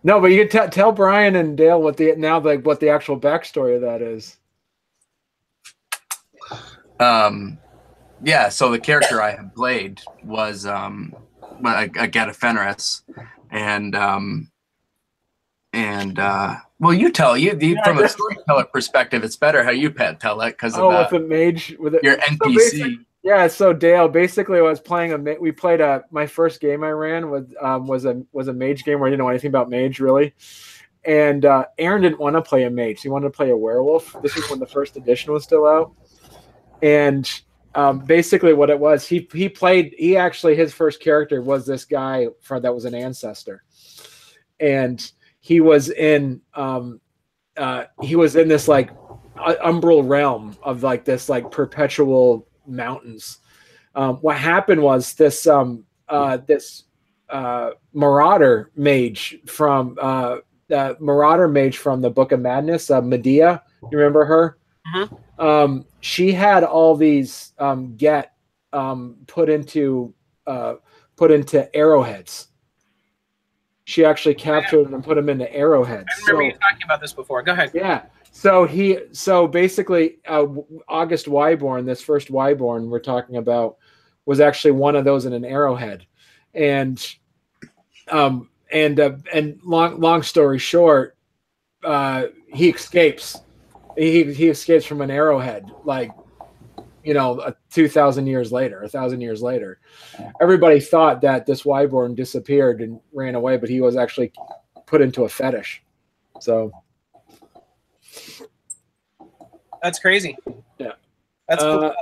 No, but you can tell Brian and Dale what the actual backstory of that is. Yeah, so the character I had played was a Geta Fenris, and well, you tell from a storyteller perspective, it's better how you tell it because of with a mage with your NPC. So Dale, basically, I was playing my first game I ran was a mage game where I didn't know anything about mage really, and Aaron didn't want to play a mage; he wanted to play a werewolf. This was when the first edition was still out, and basically what it was, his first character was this guy that was an ancestor, and he was in this like umbral realm of like this like perpetual mountains. What happened was this marauder mage from the Book of Madness, Medea. You remember her? Mm-hmm. She had all these put into arrowheads. She actually captured them and put them into arrowheads. I remember you talking about this before. Go ahead. Yeah. So basically, August Wyborn, this first Wyborn we're talking about, was actually one of those in an arrowhead, and long story short, he escapes. He escapes from an arrowhead, like 2,000 years later, 1,000 years later. Everybody thought that this Wyborn disappeared and ran away, but he was actually put into a fetish. So. That's crazy. Yeah. That's cool.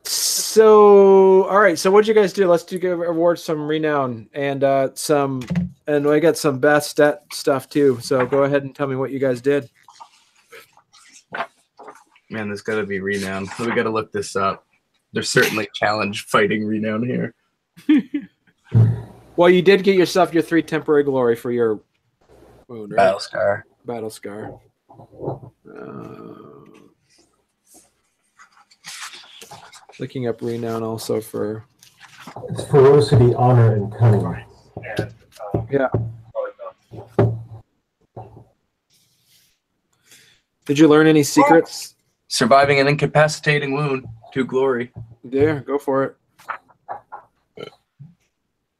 So, all right. So, what'd you guys do? Let's give awards some renown and I got some best stat stuff too. So, go ahead and tell me what you guys did. Man, there's got to be renown. We got to look this up. There's certainly challenge fighting renown here. Well, you did get yourself your 3 temporary glory for your wound, right? Battle scar. Looking up renown also for. It's ferocity, honor, and cunning. Yeah. Did you learn any secrets? Surviving an incapacitating wound, 2 glory. Yeah, go for it.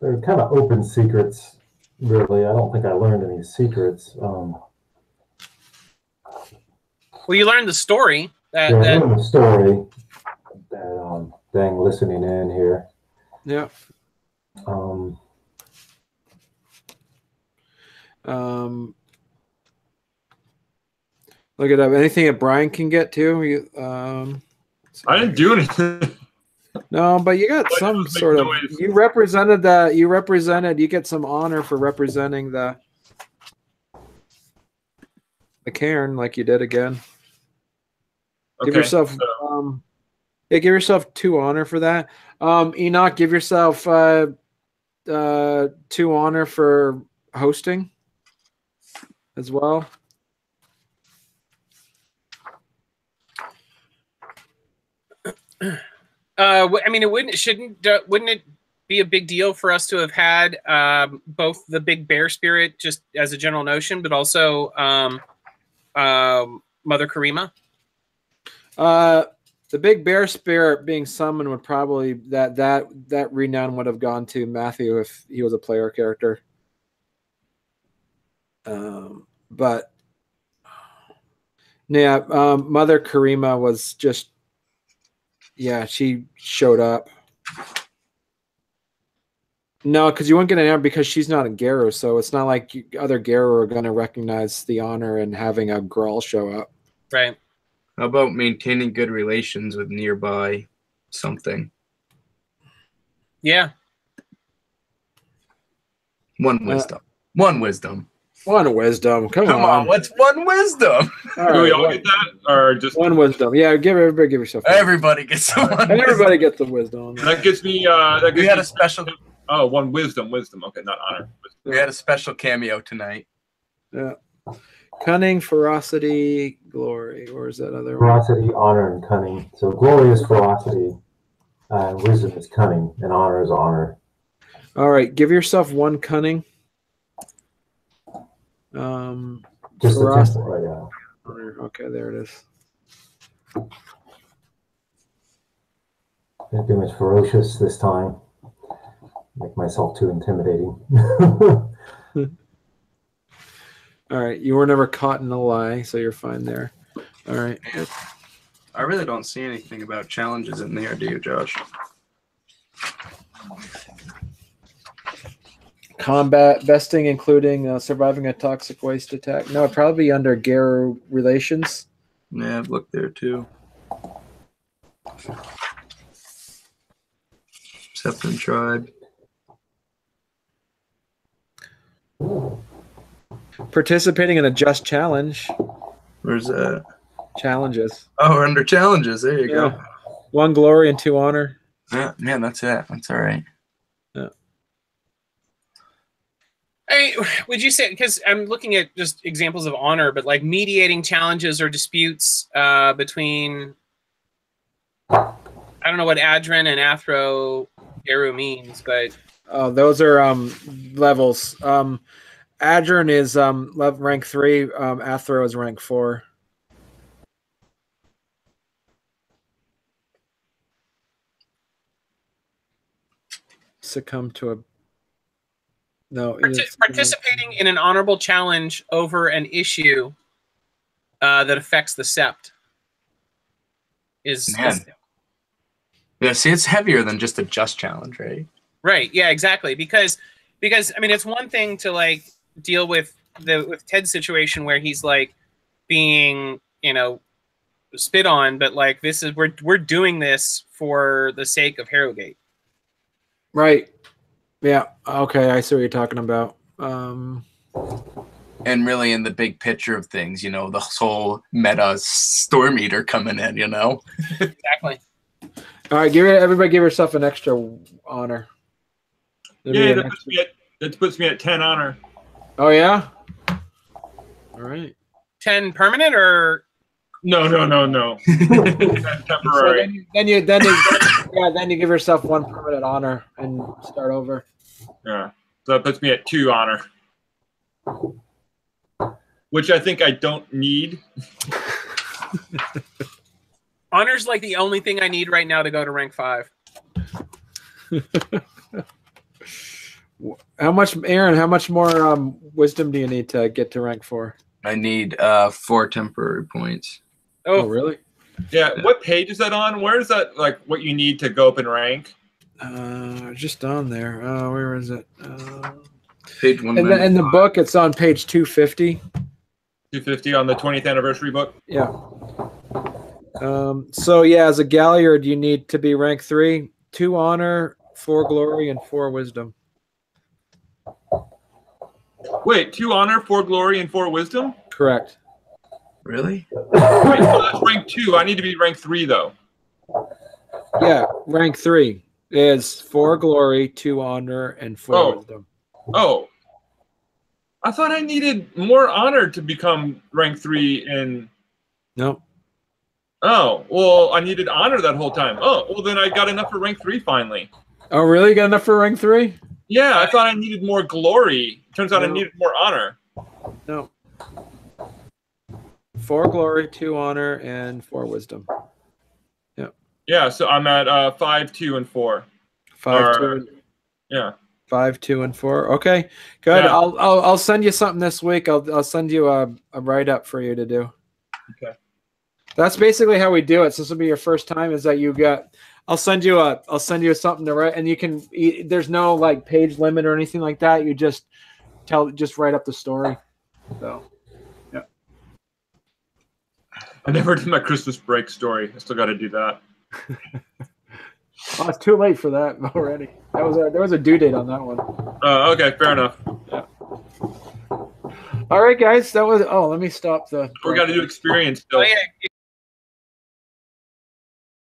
They're kind of open secrets, really. I don't think I learned any secrets. Well, you learned the story. I learned the story. That dang, listening in here. Yeah. Look it up. Anything that Brian can get to? I didn't do anything. No, but you got some sort of. You represented that. You get some honor for representing the Cairn, like you did again. Give yourself. Give yourself 2 honor for that. Enoch, give yourself 2 honor for hosting as well. I mean, wouldn't it be a big deal for us to have had both the big bear spirit, just as a general notion, but also Mother Karima? The big bear spirit being summoned would probably that renown would have gone to Matthew if he was a player character. But yeah, Mother Karima was just she showed up. No, because you wouldn't get an honor because she's not a Garu, so it's not like other Garu are going to recognize the honor and having a Gruul show up. Right. How about maintaining good relations with nearby something? Yeah. One wisdom. One wisdom. Come Come on. on, what's one wisdom? All Do we right, all get that, or just one wisdom? Yeah, give yourself. One. Everybody gets one. Everybody gets the wisdom. that gets me? That We gets had me, a special. Oh, one wisdom. Okay, not honor. We had a special cameo tonight. Yeah. Cunning, ferocity, glory. Or is that other one? Ferocity, honor, and cunning. So glory is ferocity, wisdom is cunning, and honor is honor. All right, give yourself one cunning. Just the ferocity. temple right now. Okay, there it is. Can't be much ferocious this time. Make myself too intimidating. All right, you were never caught in a lie, so you're fine there. All right. Man, I really don't see anything about challenges in there, do you, Josh? Combat besting, including surviving a toxic waste attack. No, it'd probably be under Garo relations. Yeah, I've looked there too. Septon tribe. Participating in a just challenge. Where's that? Challenges. Oh, we're under challenges. There you go. 1 glory and 2 honor. Yeah, man, that's it. That's all right. Hey, would you say, because I'm looking at just examples of honor, but like mediating challenges or disputes between, I don't know what Adrin and Athro Eru means, but Those are levels. Adrin is rank 3. Athro is rank 4. Succumb to a participating in an honorable challenge over an issue that affects the sept is Man. Yeah, see, it's heavier than just a just challenge, right? right. Yeah, exactly. Because I mean, it's one thing to like deal with Ted's situation where he's like being, spit on, but like this is we're doing this for the sake of Harrogate. Right. Yeah. Okay. I see what you're talking about. And really, in the big picture of things, the whole meta Storm Eater coming in, Exactly. All right. Everybody give yourself an extra honor. Yeah, that puts me at 10 honor. Oh yeah. All right. 10 permanent or No. Temporary. So then you give yourself 1 permanent honor and start over. Yeah. So that puts me at 2 honor. Which I think I don't need. honor's like the only thing I need right now to go to rank 5. How much, Aaron? How much more wisdom do you need to get to rank 4? I need 4 temporary points. Oh, really? Yeah. What page is that on? Where is that? Like what you need to go up in rank? Just on there. Where is it? Page 1. In the book, it's on page 250. 250 on the 20th anniversary book. Yeah. So yeah, as a Galliard, you need to be rank 3, 2 honor, 4 glory, and 4 wisdom. Wait, 2 honor, 4 glory, and 4 wisdom? Correct. Really? Wait, so that's rank 2. I need to be rank 3 though. Yeah, rank 3 is 4 glory, 2 honor, and 4 wisdom. Oh. I thought I needed more honor to become rank 3 in... No. Oh, well, I needed honor that whole time. Oh, well, then I got enough for rank 3 finally. Oh, really? Got enough for rank 3? Yeah, I thought I needed more glory. Turns out I needed more honor. No. 4 glory, 2 honor, and 4 wisdom. Yeah. Yeah, so I'm at 5, 2, and 4. 5, 2. Yeah. 5, 2, and 4. Okay, good. Yeah. I'll send you something this week. I'll send you a write up for you to do. Okay. That's basically how we do it. So this will be your first time. Is that you got? I'll send you something to write, and you can. There's no like page limit or anything like that. You just write up the story. So, yeah. I never did my Christmas break story. I still got to do that. Oh, it's too late for that already. There was a due date on that one. Okay, fair enough. Yeah. All right, guys. That was. Oh, let me stop the. We got to do experience. Oh Still. yeah,